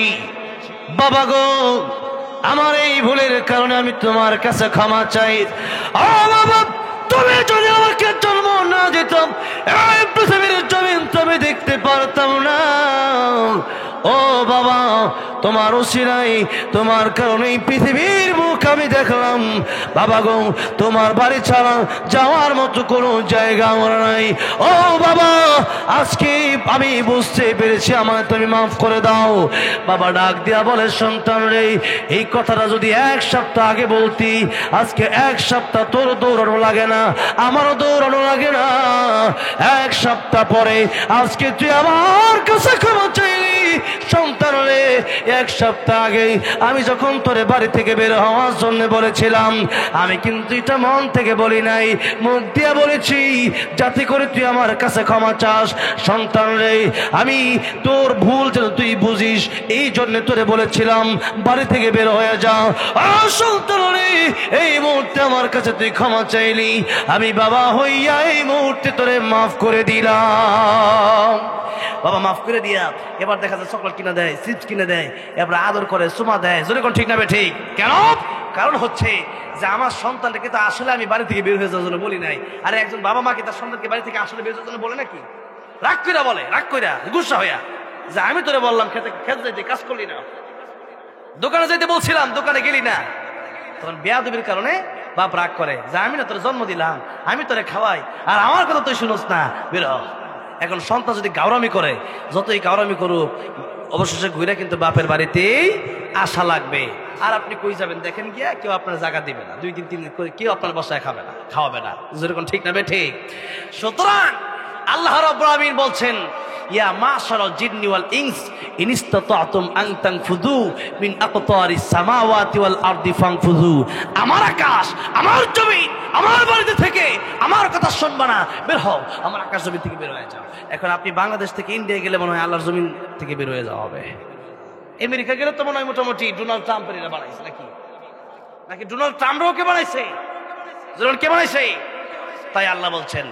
বাবা গো আমার এই ভুলের কারণে আমি তোমার কাছে ক্ষমা চাই ও বাবা তুমি যদি আমাকে জন্ম না দিতাম এই পৃথিবীর জমিন তুমি দেখতে পারতাম না ও বাবা তোমার উসিলাই তোমার কারণে পৃথিবীর মুখ আমি দেখলাম বাবা গো তোমার বাড়ি ছাড়া যাওয়ার মতো কোনো জায়গা আমার নাই ও বাবা আজকে আমি বুঝতে পেরেছি আমার তুমি মাফ করে দাও বাবা ডাক দিয়া বলে সন্তান রে এই কথাটা যদি এক সপ্তাহ আগে বলতি আজকে এক সপ্তাহ তোর দৌড়ানো লাগে না আমারও দৌড়ানো লাগে না এক সপ্তাহ পরে আজকে তুই আমার কাছে ক্ষমা চাইলি সন্তান রে এক সপ্তাহ আগে আমি যখন তোরে বাড়ি থেকে বের হওয়ার জন্য বলেছিলাম আমি কিন্তু এটা মন থেকে বলি নাই মুখ দিয়া বলেছি যাতে করে তুই আমার কাছে ক্ষমা চাস সন্তান রে আমি তোর ভুল যেন তুই বুঝিস এই জন্য তোরে বলেছিলাম বাড়ি থেকে বের হয়ে যা সন্তান রে এই মুহূর্তে আমার কাছে তুই ক্ষমা চাইলি আমি বাবা হইয়া এই মুহূর্তে তোরে মাফ করে দিলাম বাবা মাফ করে দিয়া এবার দেখা যায় চকলেট কিনে দেয় চিপস কিনে দেয় এবার আদর করে চুমা দেয় যদি কোন ঠিক না ঠিক কেন কারণ হচ্ছে যে আমার সন্তানটাকে তো আসলে আমি বাড়ি থেকে বের হয়ে যাওয়ার জন্য বলি নাই আর একজন বাবা মাকে তার সন্তানকে বাড়ি থেকে আসলে বের হওয়ার জন্য বলে নাকি রাগ কইরা বলে রাগ কইরা গুসা হইয়া যে আমি তোরে বললাম খেতে যাইতে কাজ করলি না দোকানে যাইতে বলছিলাম দোকানে গেলি না তখন বেয়াদবির কারণে বাপ রাগ করে যে আমি না তোরে জন্ম দিলাম আমি তোরে খাওয়াই আর আমার কথা তুই শুনোস না বের হ এখন সন্তান যদি গাওরামি করে যতই গাওরামি করুক অবশেষে ঘুরে কিন্তু বাপের বাড়িতেই আসা লাগবে আর আপনি কই যাবেন দেখেন গিয়া কেউ আপনার জায়গা দিবে না 2-3 দিন করে কেউ আপনার বাসায় খাওয়াবে না যেরকম ঠিক না ঠিক সুতরাং আল্লাহ রাব্বুল আলামিন বলছেন ইয়া মাশারাল জিন্নি ওয়াল ইনস ইন ইসতাতাতুম আন তানফুযু মিন আকতারিস সামাওয়াতি ওয়াল আরদি ফানফুযু আমার আকাশ আমার জমিন আমার বাড়িতে থেকে আমার কথা শুনবা না বের হও আমার আকাশ জমিন থেকে বের হয়ে যাও এখন আপনি বাংলাদেশ থেকে ইন্ডিয়া গেলে মনে হয় আল্লাহর জমিন থেকে বের হয়ে যাওয়া হবে আমেরিকা গেলে তো মনে হয় মোটামুটি ডোনাল্ড ট্রাম্পের এরা বানাইছে নাকি ডোনাল্ড ট্রাম্পও কে বানাইছে যেমন কে বানাইছে তাই আল্লাহ বলছেন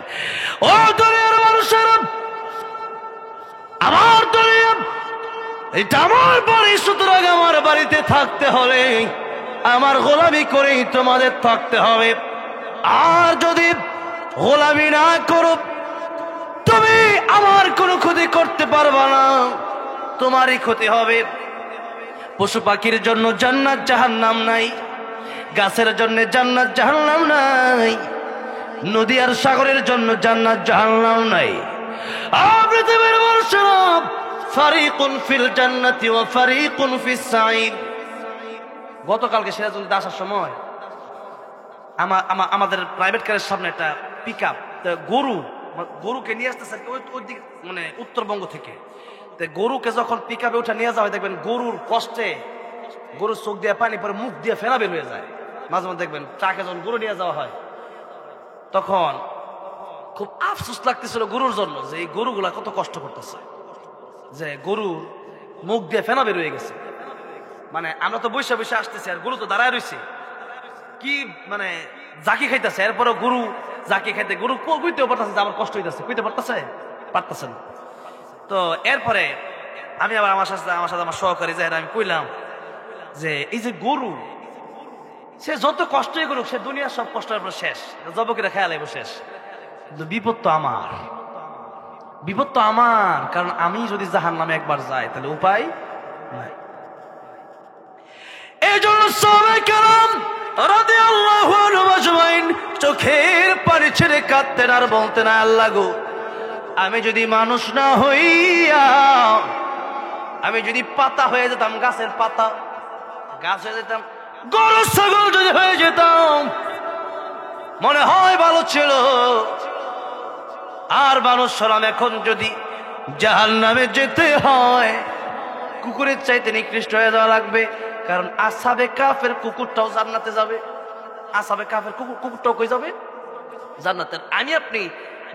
ও দুনিয়ার মানুষেরা আমার দুনিয়া এটা আমার বাড়ি সুতরাং আমার বাড়িতে থাকতে হলে আমার গোলামি করেই তোমাদের থাকতে হবে আর যদি গোলামি না করো তুমি আমার কোনো ক্ষতি করতে পারবা না তোমারই ক্ষতি হবে পশু পাখির জন্য জান্নাত জাহান্নাম নাই গাছের জন্য জান্নাত জাহান্নাম নাই নদী আর সাগরের জন্য জান্নাত জাহান্নাম নাই পৃথিবীর মানুষেরা ফারিকুন ফিল জান্নাতি ওয়া ফারিকুন ফিস সাঈর গতকালকে সিরাজগঞ্জে আসার সময় আমাদের প্রাইভেট কারের সামনে একটা পিকআপ গরুকে নিয়ে আসতেছে ওই দিক মানে উত্তরবঙ্গ থেকে গরুকে যখন পিকআপে উঠে নিয়ে যাওয়া হয় দেখবেন গরুর কষ্টে গরুর চোখ দিয়ে পানি পরে মুখ দিয়ে ফেনা বের হয়ে যায় মাঝে মাঝে দেখবেন ট্রাকে যখন গরু নিয়ে যাওয়া হয় তখন খুব আফসোস লাগতেছিল গরুর জন্য যে এই গরুগুলা কত কষ্ট করতেছে যে গরুর মুখ দিয়ে ফেনা বের হয়ে গেছে মানে আমরা তো বসে বসে আসতেছি আর গরু তো দাঁড়ায় রয়েছে, কি মানে জাকি খাইতেছে, এরপরে গরু জাকি খাইতে গরু কইতেও পারতেছে যে আমার কষ্ট হইতেছে, কইতে পারতেছেন। তো এরপরে আমি আবার আমার সাথে আমার সহকারী যাই আমি কইলাম যে এই যে গরু সে যত কষ্টই করুক সে দুনিয়ার সব কষ্টের পর শেষ, জবকেরা খেয়াল আইব শেষ, কিন্তু বিপদ তো আমার, কারণ আমি যদি জাহান্নামে একবার যাই তাহলে উপায় নাই। এই জন্য সাহাবায়ে কেরাম রাদিয়াল্লাহু আনহুম আজমাইন চোখের পানি ছেড়ে কাঁদতেন আর বলতেন, আল্লাহ গো, আমি যদি মানুষ না হইয়া আমি যদি পাতা হয়ে যেতাম, গাছের পাতা, গাছ হয়ে যেতাম, গরু ছাগল যদি হয়ে যেতাম মনে হয় ভালো ছিল। আর মানুষ হলাম, এখন যদি জাহান্নামে যেতে হয় কুকুরের চাইতে নিকৃষ্ট হয়ে যাওয়া লাগবে, কারণ আসহাবে কাফের কুকুরটাও জান্নাতে যাবে, আসহাবে কাফের কুকুরটাও কই যাবে জান্নাতে। আমি আপনি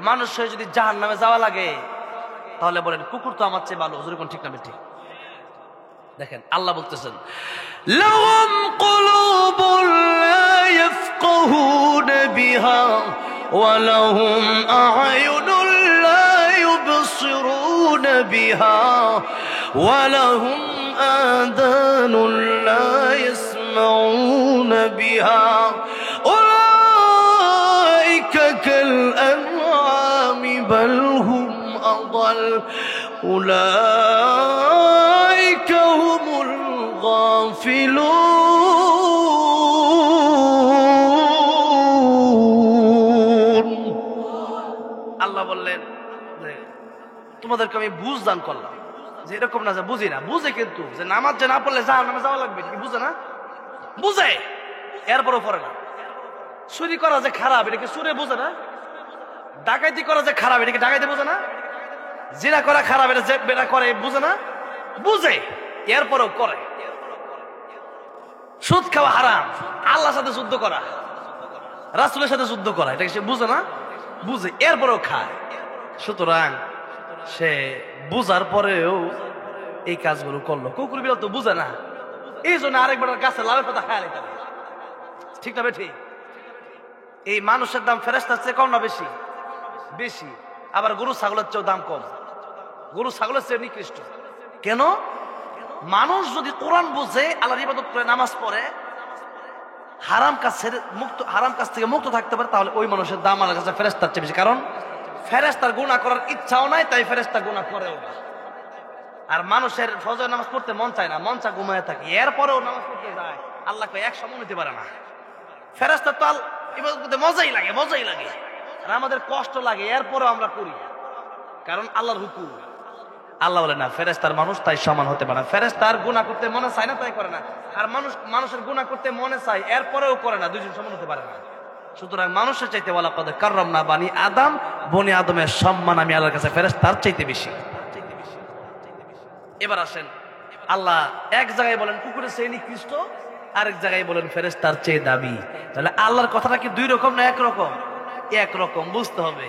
মানুষ হয়ে যদি জাহান্নামে যাওয়া লাগে তাহলে বলেন কুকুর তো আমার চেয়ে ভালো, হুজুর কোন ঠিক না ঠিক? দেখেন আল্লাহ বলতেছেন, লাহুম কুলুবুন লা ইয়াফকাহুনা বিহা ওয়া লাহুম আ'য়ুনুন লা ইউবসিরুনা বিহা ওয়া লাহুম আযানুন লা ইয়াসমাউনা বিহা উলাইকা কাল আন'আমি বাল হুম আদাল উলাইকা হুমুল গাফিলুন। আল্লাহ বললেন তোমাদেরকে আমি বুঝ দান করলাম, যে এরকম না যে বুঝি না, বুঝে কিন্তু যে নামাজ যে না পড়লে জাহান্নামে যাওয়া লাগবে, কি বুঝে না? বুঝে, এরপরও পড়ে না। চুরি করা যে খারাপ এটাকে চুরে বুঝে না, ডাকাইতি করা যে খারাপ এটাকে ডাকাইতে বুঝে না, জিনা করা খারাপ এটা যে বেটা করে বুঝে না, বুঝে এরপরও করে। সুদ খাওয়া হারাম, আল্লাহর সাথে যুদ্ধ করা, রাসূলের সাথে যুদ্ধ করা, এটাকে সে বুঝে না, বুঝে এরপরও খায়। সুতরাং সে বুঝার পরেও এই কাজগুলো করলো। কুকুর বিড়াল তো বুঝে না, এই জন্য আরেকবার গাছে লাভের পাতা খায় নিতে হবে, ঠিক না বেঠি? এই মানুষের দাম ফেরেশতার চেয়ে কম না বেশি? বেশি। আবার গরু ছাগলের চেয়েও দাম কম, গরু ছাগলের চেয়ে নিকৃষ্ট। কেন? মানুষ যদি কোরআন বুঝে, আল্লাহর ইবাদত করে, নামাজ পড়ে, হারাম কাজ থেকে মুক্ত থাকতে পারে, তাহলে ওই মানুষের দাম আল্লাহর কাছে ফেরেশতার চেয়ে বেশি। কারণ ফেরেশতার গুনাহ করার ইচ্ছাও নাই, তাই ফেরেশতা গুনাহ করেও না। আর মানুষের ফজর নামাজ পড়তে মন চায় না, মন চা ঘুমায় থাকে, এরপরেও নামাজ পড়তে যায়, আল্লাহ কয় এক সময় নিতে পারে না। ফেরেশতার তো ইবাদত করতে মজাই লাগে, আর আমাদের কষ্ট লাগে, এরপরেও আমরা করি, কারণ আল্লাহর হুকুম। আল্লাহ বলে না, ফেরেশতার মানুষ তাই সমান হতে পারে না। ফেরেশতার গুনাহ করতে মনে চায় না, তাই করে না। আর মানুষের গুনাহ করতে মনে চায়, এরপরেও করে না, দুইজন সমান হতে পারে না। সুতরাং মানুষের চাইতে ওয়ালাকাদ কাররামনা বানি আদম, বনি আদমের সম্মান আমি আল্লাহর কাছে ফেরেশতার চাইতে বেশি। এবার আসেন, আল্লাহ এক জায়গায় বলেন কুকুরের চেয়ে নিকৃষ্ট, আরেক জায়গায় বলেন ফেরেশতার চেয়ে দাবি। তাহলে আল্লাহর কথাটা কি দুই রকম না একরকম? একরকম। বুঝতে হবে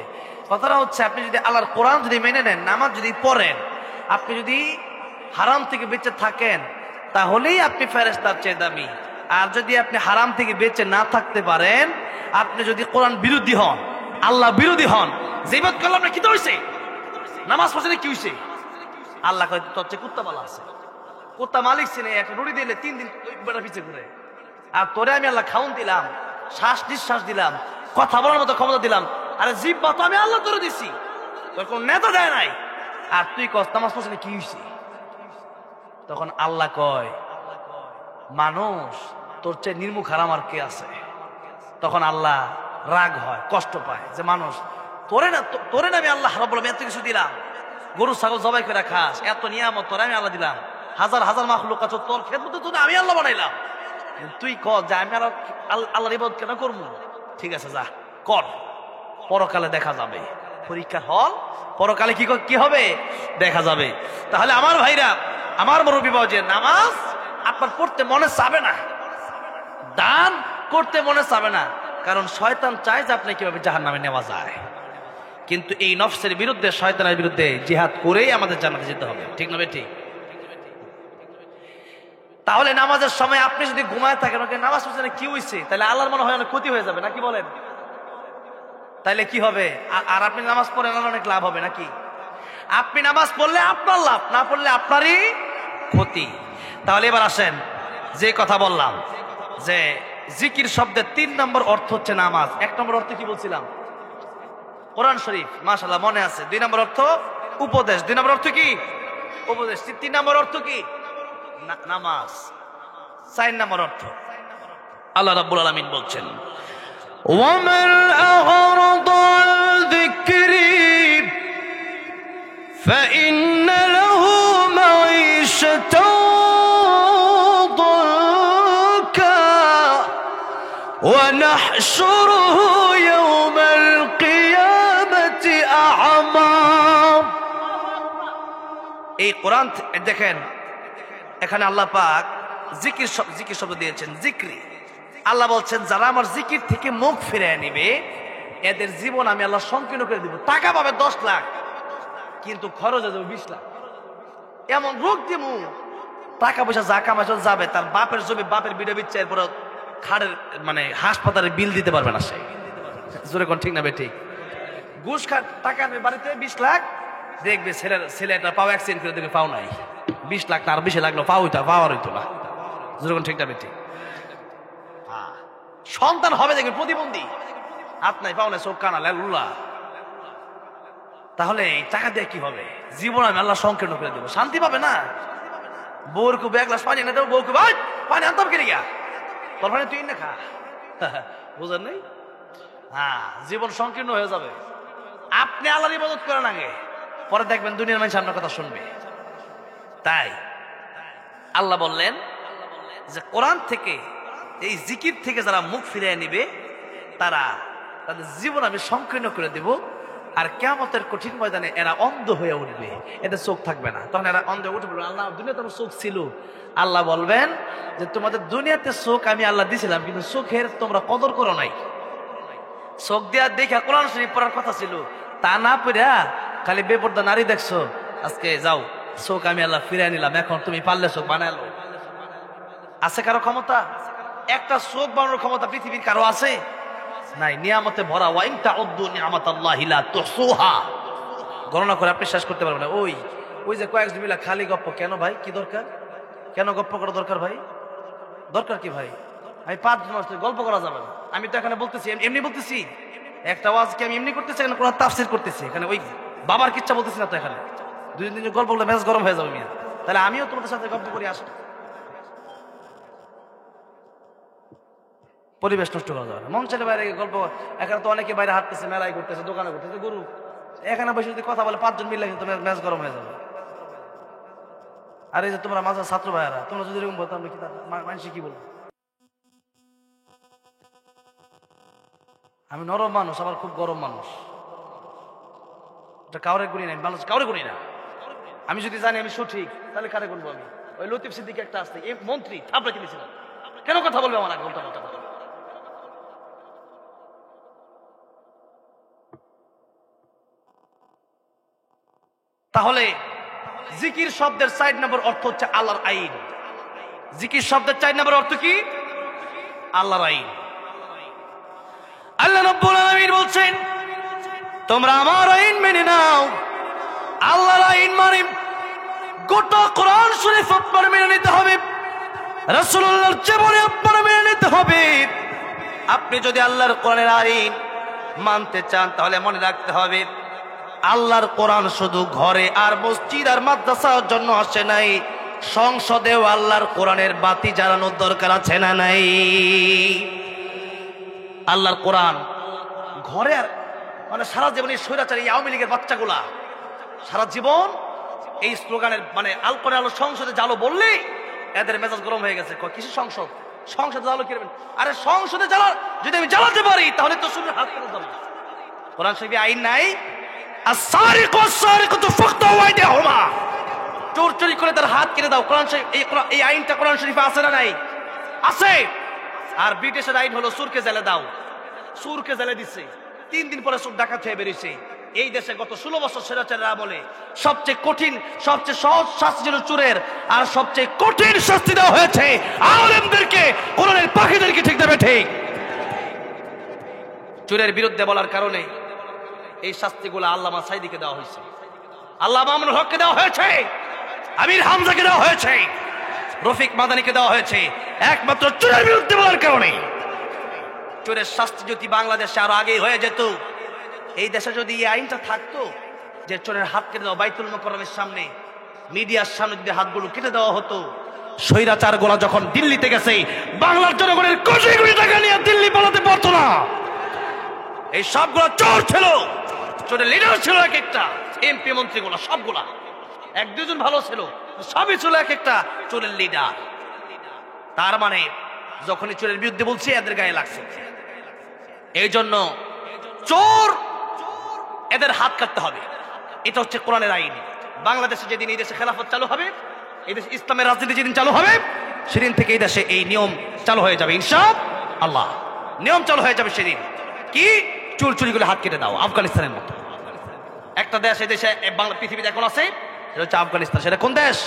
কথাটা হচ্ছে, আপনি যদি আল্লাহর কোরআন যদি মেনে নেন, নামাজ যদি পড়েন, আপনি যদি হারাম থেকে বেঁচে থাকেন, তাহলেই আপনি ফেরেশতার চেয়ে দাবি। আর যদি আপনি হারাম থেকে বেঁচে না থাকতে পারেন, আপনি যদি কোরআন বিরোধী হন, আল্লাহ বিরোধী হন, জিবাদ করলে আপনার কি হয়েছে? নামাজ পড়ছে কি হয়েছে? আল্লাহ কয় তোর চেয়ে কুত্তা মালা আছে, কুত্তা মালিক চিনে একটা রুটি দিলে 3 দিন বেটা পিছিয়ে ঘুরে। আর তোরে আমি আল্লাহ খাউন দিলাম, শ্বাস নিঃশ্বাস দিলাম, কথা বলার মতো ক্ষমতা দিলাম, আরে জিব্বা তো আমি আল্লাহ তোরে দিছি, তোর কোন নেতা দেয় নাই, আর তুই কস নামাজ পড়ছে কি হয়েছে? তখন আল্লাহ কয় মানুষ তোর চেয়ে নির্মুখ হারাম আর কে আছে? তখন আল্লাহ রাগ হয়, কষ্ট পায়, যে মানুষ তোরে না আমি আল্লাহ রাব্বুল আলামিন এত কিছু দিলাম, গরু ছাগল জবাই করে খাস, এত নিয়ামত তোরে আমি আল্লাহ দিলাম, হাজার হাজার মাখলুক আছে তোর খেদমতে, তোরে আমি আল্লাহ বানাইলাম, তুই কর যে আমি আর আল্লাহর ইবাদত কেন করবো? ঠিক আছে যা কর, পরকালে দেখা যাবে, পরীক্ষার হল পরকালে কি হবে দেখা যাবে। তাহলে আমার ভাইরা, আমার মুরব্বি বাবা, যে নামাজ আপনার পড়তে মনে চাবে না, দান করতে মনে চাবে না, কারণ শয়তান চায় যে আপনি কিভাবে জাহান্নামে নেওয়া যায়। কিন্তু এই নফসের বিরুদ্ধে, শয়তানের বিরুদ্ধে জিহাদ করেই আমাদের জান্নাতে যেতে হবে, ঠিক না ঠিক? তাহলে নামাজের সময় আপনি যদি ঘুমায় থাকেন, ওকে নামাজ পড়ছেন কি হয়েছে, তাহলে আল্লাহর মনে হয় অনেক ক্ষতি হয়ে যাবে নাকি বলেন? তাইলে কি হবে? আর আপনি নামাজ পড়লেন অনেক লাভ হবে নাকি? আপনি নামাজ পড়লে আপনার লাভ, না পড়লে আপনারই ক্ষতি। তাহলে এবার আসেন, যে কথা বললাম যে জিকির শব্দের 3 নম্বর অর্থ হচ্ছে নামাজ। 1 নম্বর অর্থ কি বলছিলাম? কোরআন শরীফ, মাশাআল্লাহ মনে আছে। 2 নম্বর অর্থ উপদেশ। 2 নম্বর অর্থ কি? উপদেশ। 3 নম্বর অর্থ কি? নামাজ। 4 নম্বর অর্থ আল্লাহ রাব্বুল আলামিন বলছেন, ওয়ামান আ'রাদা আন যিকরি ফাইন্না লাহু মাঈশাতান দানকা ওয়া নাহশুরুহু ইয়াওমাল কিয়ামাতি আ'মা। এই কোরআন দেখেন, এখানে আল্লাহ পাক জিকির শব্দ দিয়েছেন, জিক্রি। আল্লাহ বলছেন যারা আমার জিকির থেকে মুখ ফিরিয়ে নিবে এদের জীবন আমি আল্লাহ সংকীর্ণ করে দিব। টাকা পাবে 10 লাখ, কিন্তু খরচ হয়ে যাবে 20 লাখ। এমন রোগ দিব, টাকা পয়সা যা কামাইছে যাবে, তার বাপের জমি বাপের বিড়ে বিচ্ছে, এরপর খাড়ের মানে হাসপাতালে বিল দিতে পারবে না সে। জোরে কোন ঠিক না বে ঠিক? ঘুষ খা টাকা আনবে বাড়িতে 20 লাখ, দেখবে ছেলেটা পাও অ্যাক্সিডেন্ট করে দেখবে পাও নাই, 20 লাখ না আর বেশি লাগলো পাওয়ার হইতো না। যেরকম ঠিক না বেটি? সন্তান হবে দেখবে প্রতিবন্ধী, হাত নাই পাও নাই চোখ কানা লাল্লা। তাহলে এই টাকা দিয়ে কি হবে? জীবন আমি আল্লাহ সংকীর্ণ করে দেবো, শান্তি পাবে না। বউর খুব 1 গ্লাস পানি এনে দেবো, বউকে ভাই পানি আনতাম কেটে গিয়া, তোর পানি তুই না খা। বুঝেন নাই? জীবন সংকীর্ণ হয়ে যাবে। আপনি আল্লাহর ইবাদত করেন আগে, পরে দেখবেন দুনিয়ার মানুষ আপনার কথা শুনবে। তাই আল্লাহ বললেন যে কোরআন থেকে, এই জিকির থেকে যারা মুখ ফিরিয়ে নিবে তাদের জীবন আমি সংকীর্ণ করে দেব। আর কিয়ামতের কঠিন ময়দানে এরা অন্ধ হয়ে উঠবে, এদের চোখ থাকবে না। তখন এরা অন্ধ উঠে বলবে, আল্লাহ দুনিয়াতে আমার চোখ ছিল। আল্লাহ বলবেন যে তোমাদের দুনিয়াতে চোখ আমি আল্লাহ দিয়েছিলাম, কিন্তু চোখের তোমরা কদর করো নাই। চোখ দিয়া দেখা কোরআন শরীফ পড়ার কথা ছিল, তা না পড়া খালি বেপরদা নারী দেখছো। আজকে যাও, চোখ আমি আল্লাহ ফিরিয়ে নিলাম, এখন তুমি পারলে চোখ বানালো। আছে কারো ক্ষমতা? একটা চোখ বানানোর ক্ষমতা পৃথিবীর কারো আছে? নাই। নিয়ামতে ভরা, ওয়াইন তাউদ্দু নিআমাতাল্লাহি লা তুহসুহা, গণনা করে আপনি শেষ করতে পারবেন না। ওই যে কয়েকজন মিলা খালি গপ্প, কেন ভাই কি দরকার? কেন গপ্প করা দরকার ভাই? দরকার কি ভাই? আমি 5 মাস গল্প করা যাবে না। আমি তো এখানে বলতেছি, এমনি বলতেছি, একটা ওয়াজকে আমি এমনি করতেছি, এখানে কোরআন তাফসীর করতেছি, এখানে ওই বাবার কিচ্ছা বলতেছি না তো। এখানে 2-3 দিন গল্প করলে মেজাজ গরম হয়ে যাবে মিয়া। তাহলে আমিও তোমাদের সাথে গল্প করি, আসো। পরিবেশ নষ্ট করা যাবে না। মন চাইলে বাইরে গল্প, এখানে তো অনেকে বাইরে হাঁটতেছে, মেলায় ঘুরতেছে, দোকানে ঘুরতেছে, গরু এখানে বসে যদি কথা বলে 5 জন মিলে কিন্তু মেজাজ গরম হয়ে যাবে। আর এই যে তোমরা মাঝে ছাত্র ভাইয়ারা, তোমরা যদি এরকম বলতো আমরা কি মানুষ কি বলবো? আমি নরম মানুষ, আবার খুব গরম মানুষ, এটা কাউরে গুনি নাই, মানুষ কাউরে গুনি না। আমি যদি জানি আমি সঠিক, তাহলে কারে গুনবো আমি? ওই লতিফ সিদ্দিকী একটা আসছে, এই মন্ত্রী থাপড়ে কিনেছিলাম, কেন কথা বলবে আমার আগে উল্টা পাল্টা কথা? তাহলে জিকির শব্দের 4 নম্বর অর্থ হচ্ছে আল্লাহর আইন। জিকির শব্দের 4 নম্বর অর্থ কি? আল্লাহর আইন। আল্লাহ রাব্বুল আলামিন বলছেন, তোমরা আমার আইন মেনে নাও। আল্লাহর আইন মানে গোটা কোরআন শরীফ আপনার মেনে নিতে হবে, রাসূলুল্লাহর জীবনে আপনার মেনে নিতে হবে। আপনি যদি আল্লাহর কোরআনের আইন মানতে চান, তাহলে মনে রাখতে হবে আল্লাহর কোরআন শুধু ঘরে আর মসজিদ আর মাদ্রাসার জন্য আসে নাই, সংসদেও আল্লাহর কোরআনের বাতি জ্বালানোর দরকার আছে না নাই? আল্লাহর কোরআন ঘরে, আর মানে সারা জীবন এই স্বৈরাচারী আওয়ামী লীগের বাচ্চাগুলা সারা জীবন এই স্লোগানের মানে আল কোরআন আলো সংসদে জ্বালো বললেই এদের মেজাজ গরম হয়ে গেছে। কিছু সংসদে জ্বালো কি? আরে সংসদে জ্বালা যদি আমি জ্বালাতে পারি তাহলে তো শুনে হাত কেটে যাবে। কোরআন শরীফে আইন নাই, চোর চুরি করে তার হাত কেটে দাও। কোরআন শরীফ এই আইনটা কোরআন শরীফে আছে না নাই? আছে। আর ব্রিটিশের আইন হলো চোরকে জেলে দাও। চোরকে জেলে দিচ্ছে, 3 দিন পরে চোর ডাকাত হয়ে বেরিয়েছে, এই দেশে গত 16 বছর স্বৈরাচারের আমলে সবচেয়ে কঠিন, সবচেয়ে সহজ শাস্তি ছিল চোরের, আর সবচেয়ে কঠিন শাস্তি দেওয়া হয়েছে আলেমদেরকে, কোরআনের পাখিদেরকে। ঠিক দেবে ঠিক? চোরের বিরুদ্ধে বলার কারণে এই শাস্তিগুলো আল্লামা সাইদিকে দেওয়া হয়েছে, আল্লামা মামুনুল হককে দেওয়া হয়েছে, আমির হামজাকে দেওয়া হয়েছে, রফিক মাদানিকে দেওয়া হয়েছে, একমাত্র চোরের বিরুদ্ধে বলার কারণে। চোরের শাস্তি যদি বাংলাদেশে আরো আগে হয়ে যেত, এই দেশে যদি এই আইনটা থাকতো যে চোরের হাত কেটে দেওয়া, বাইতুল মোকাররমের সামনে মিডিয়ার সামনে যদি হাতগুলো কেটে দেওয়া হতো, স্বৈরাচার গোলা যখন দিল্লিতে গেছে, বাংলার জনগণের কোটি কোটি টাকা নিয়ে দিল্লি পালাতে পারতো না। এই সবগুলো চোর ছিল, চোরের লিডার ছিল এক একটা, এমপি মন্ত্রীগুলো সবগুলা, এক দুজন ভালো ছিল, সবই ছিল এক একটা চোরের লিডার। তার মানে যখনই চোরের বিরুদ্ধে বলছে এদের গায়ে লাগছে। এই জন্য চোর এদের হাত কাটতে হবে, এটা হচ্ছে কোরআনের আইন। বাংলাদেশে যেদিন এই দেশে খেলাফত চালু হবে, এই দেশে ইসলামের রাজনীতি যেদিন চালু হবে, সেদিন থেকে এই দেশে এই নিয়ম চালু হয়ে যাবে ইনশাআল্লাহ। নিয়ম চালু হয়ে যাবে সেদিন। কি? চুল চুরিগুলো হাত কেটে দাও, আফগানিস্তানের মতো একটা দেশ এই দেশে বাংলা পৃথিবীতে এখন আছে, সেটা হচ্ছে আফগানিস্তান। সেটা কোন দেশ?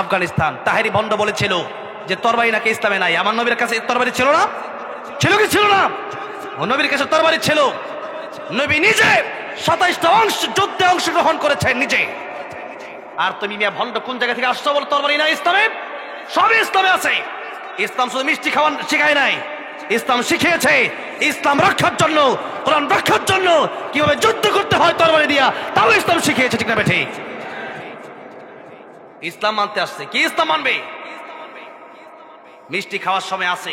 আফগানিস্তান। তাহেরি ভণ্ড বলেছিল যে তরবারি নাকি ইসলামে নাই। আমার নবীর কাছে তরবারি ছিল না? ছিল কি ছিল না? নবীর কাছে তরবারি ছিল। নবী নিজে 27টা যুদ্ধে অংশগ্রহণ করেছেন নিজে। আর তুমি মিয়া ভণ্ড কোন জায়গা থেকে আসছো বল তরবারি নাই ইসলামে? সবই ইসলামে আছে। ইসলাম শুধু মিষ্টি খাওয়ান শিখায় নাই, ইসলাম শিখিয়েছে ইসলাম রক্ষার জন্য, কোরআন রক্ষার জন্য কিভাবে যুদ্ধ করতে হয় তরবারি দিয়া, তাও ইসলাম শিখিয়েছে। ঠিক না বেঠিক? ইসলাম মানতে আসছে। কি ইসলাম মানবে? মিষ্টি খাওয়ার সময় আছে,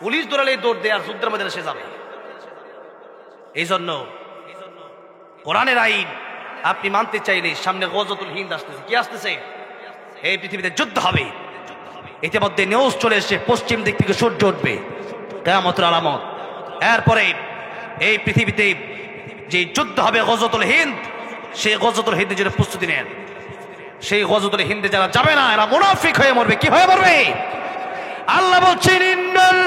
পুলিশ দৌড়ালে দৌড় দেয় আর যুদ্ধের মধ্যে সে যাবে। এই জন্য কোরআনের আইন আপনি মানতে চাইলে সামনে গজওয়াতুল হিন্দ আসতেছে। কি আসতেছে? এই পৃথিবীতে যুদ্ধ হবে। ইতিমধ্যে নিউজ চলে এসেছে, পশ্চিম দিক থেকে সূর্য উঠবে, কিয়ামতের আলামত। এরপরে এই পৃথিবীতে যে যুদ্ধ হবে গজওয়াতুল হিন্দ, সেই গজওয়াতুল হিন্দের জন্য প্রস্তুতি নেন। সেই গজওয়াতুল হিন্দে যারা যাবে না, এরা মুনাফিক হয়ে মরবে। কি হয়ে মরবে? আল্লাহ বলছেন, ইন্নাল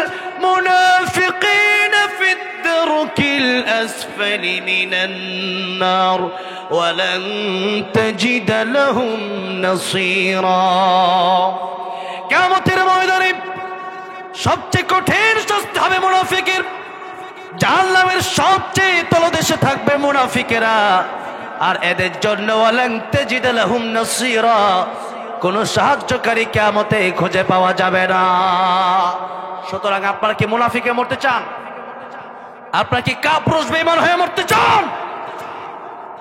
মুনাফিকিনা ফিদ দারকিল আসফালি মিনান নার ওয়া লান তাজিদ লাহুম নাসীরা। কিয়ামতের ময়দানে সবচেয়ে কঠিন শাস্তি হবে মুনাফিকের। জাহান্নামের সবচেয়ে তলদেশে থাকবে মুনাফিকেরা, আর এদের জন্য ওয়া লান তাজিদ লাহুম নাসীরা, কোন সাহায্যকারী কিয়ামতে খুঁজে পাওয়া যাবে না। সুতরাং আপনারা কি মুনাফিকে মরতে চান? আপনারা কি কাপুরুষ বেঈমান হয়ে মরতে চান?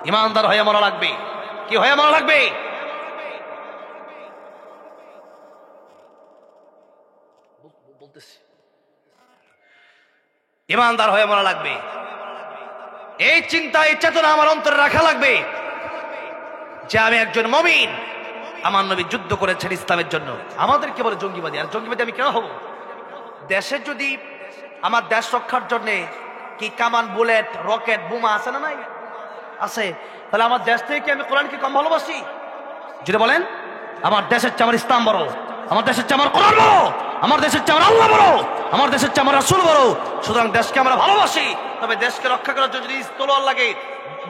ইমানদার হয়ে মরা লাগবে। কি হয়ে মরা লাগবে? বলতেছি, ইমানদার হয়ে মরা লাগবে। এই চিন্তা, এই চেতনা আমার অন্তরে রাখা লাগবে যে আমি একজন মুমিন। আমার নবী যুদ্ধ করেছেন ইসলামের জন্য। আমাদেরকে বলে জঙ্গিবাদী, আর জঙ্গিবাদী আমি কেন হব? দেশে যদি আমার দেশ রক্ষার জন্য কি কামান, বুলেট, রকেট, বোমা আছে না নাই? আছে। তাহলে আমার দেশ থেকে কি আমি কোরআনকে কম ভালোবাসি? যদি বলেন আমার দেশের চেয়ে আমার ইসলাম বড়, আমার দেশের চেয়ে আমার কোরআন বড়, আমার দেশের চেয়ে আমার আল্লাহ বড়, আমার দেশের চেয়ে আমার রাসূল বড়, সুতরাং দেশকে আমরা ভালোবাসি। তবে দেশকে রক্ষা করার জন্য যদি তলোয়ার লাগে,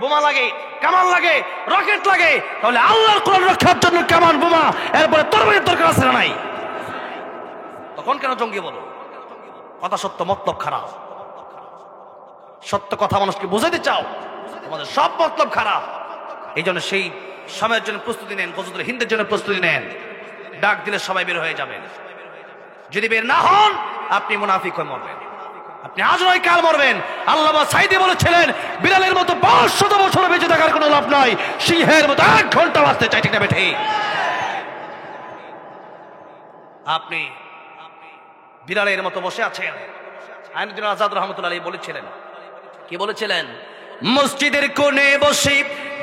বোমা লাগে, কামান লাগে, রকেট লাগে, তাহলে আল্লাহর কোরআন রক্ষার জন্য কামান, বোমা, এরপরে তরবারির দরকার আছে না নাই? তখন কেন জঙ্গি বলো? কথা সত্য, মতলব খারাপ। সত্য কথা মানুষকে বুঝাইতে চাও, তোমাদের সব মতলব খারাপ। এই জন্য সেই সময়ের জন্য প্রস্তুতি নেন, গজওয়াতুল হিন্দের জন্য প্রস্তুতি নেন। ডাক দিলে সবাই বের হয়ে যাবেন। যদি বের না হন, আপনি মুনাফিক হয়ে মরবেন। আপনি আজ নয় কাল মরবেন। আল্লামা সাইদি বলেছিলেন, বিড়ালের মতো 500 বছর বেঁচে থাকার কোনো লাভ নাই, সিংহের মতো 1 ঘন্টা বাঁচতে চাই। ঠিক না বেঠি? আপনি বিড়ালের মতো বসে আছেন। আইনুদ্দিন আজাদ রহমতুল্লাহ আলাইহি বলেছিলেন, কি বলেছিলেন? মসজিদের কোণে বসে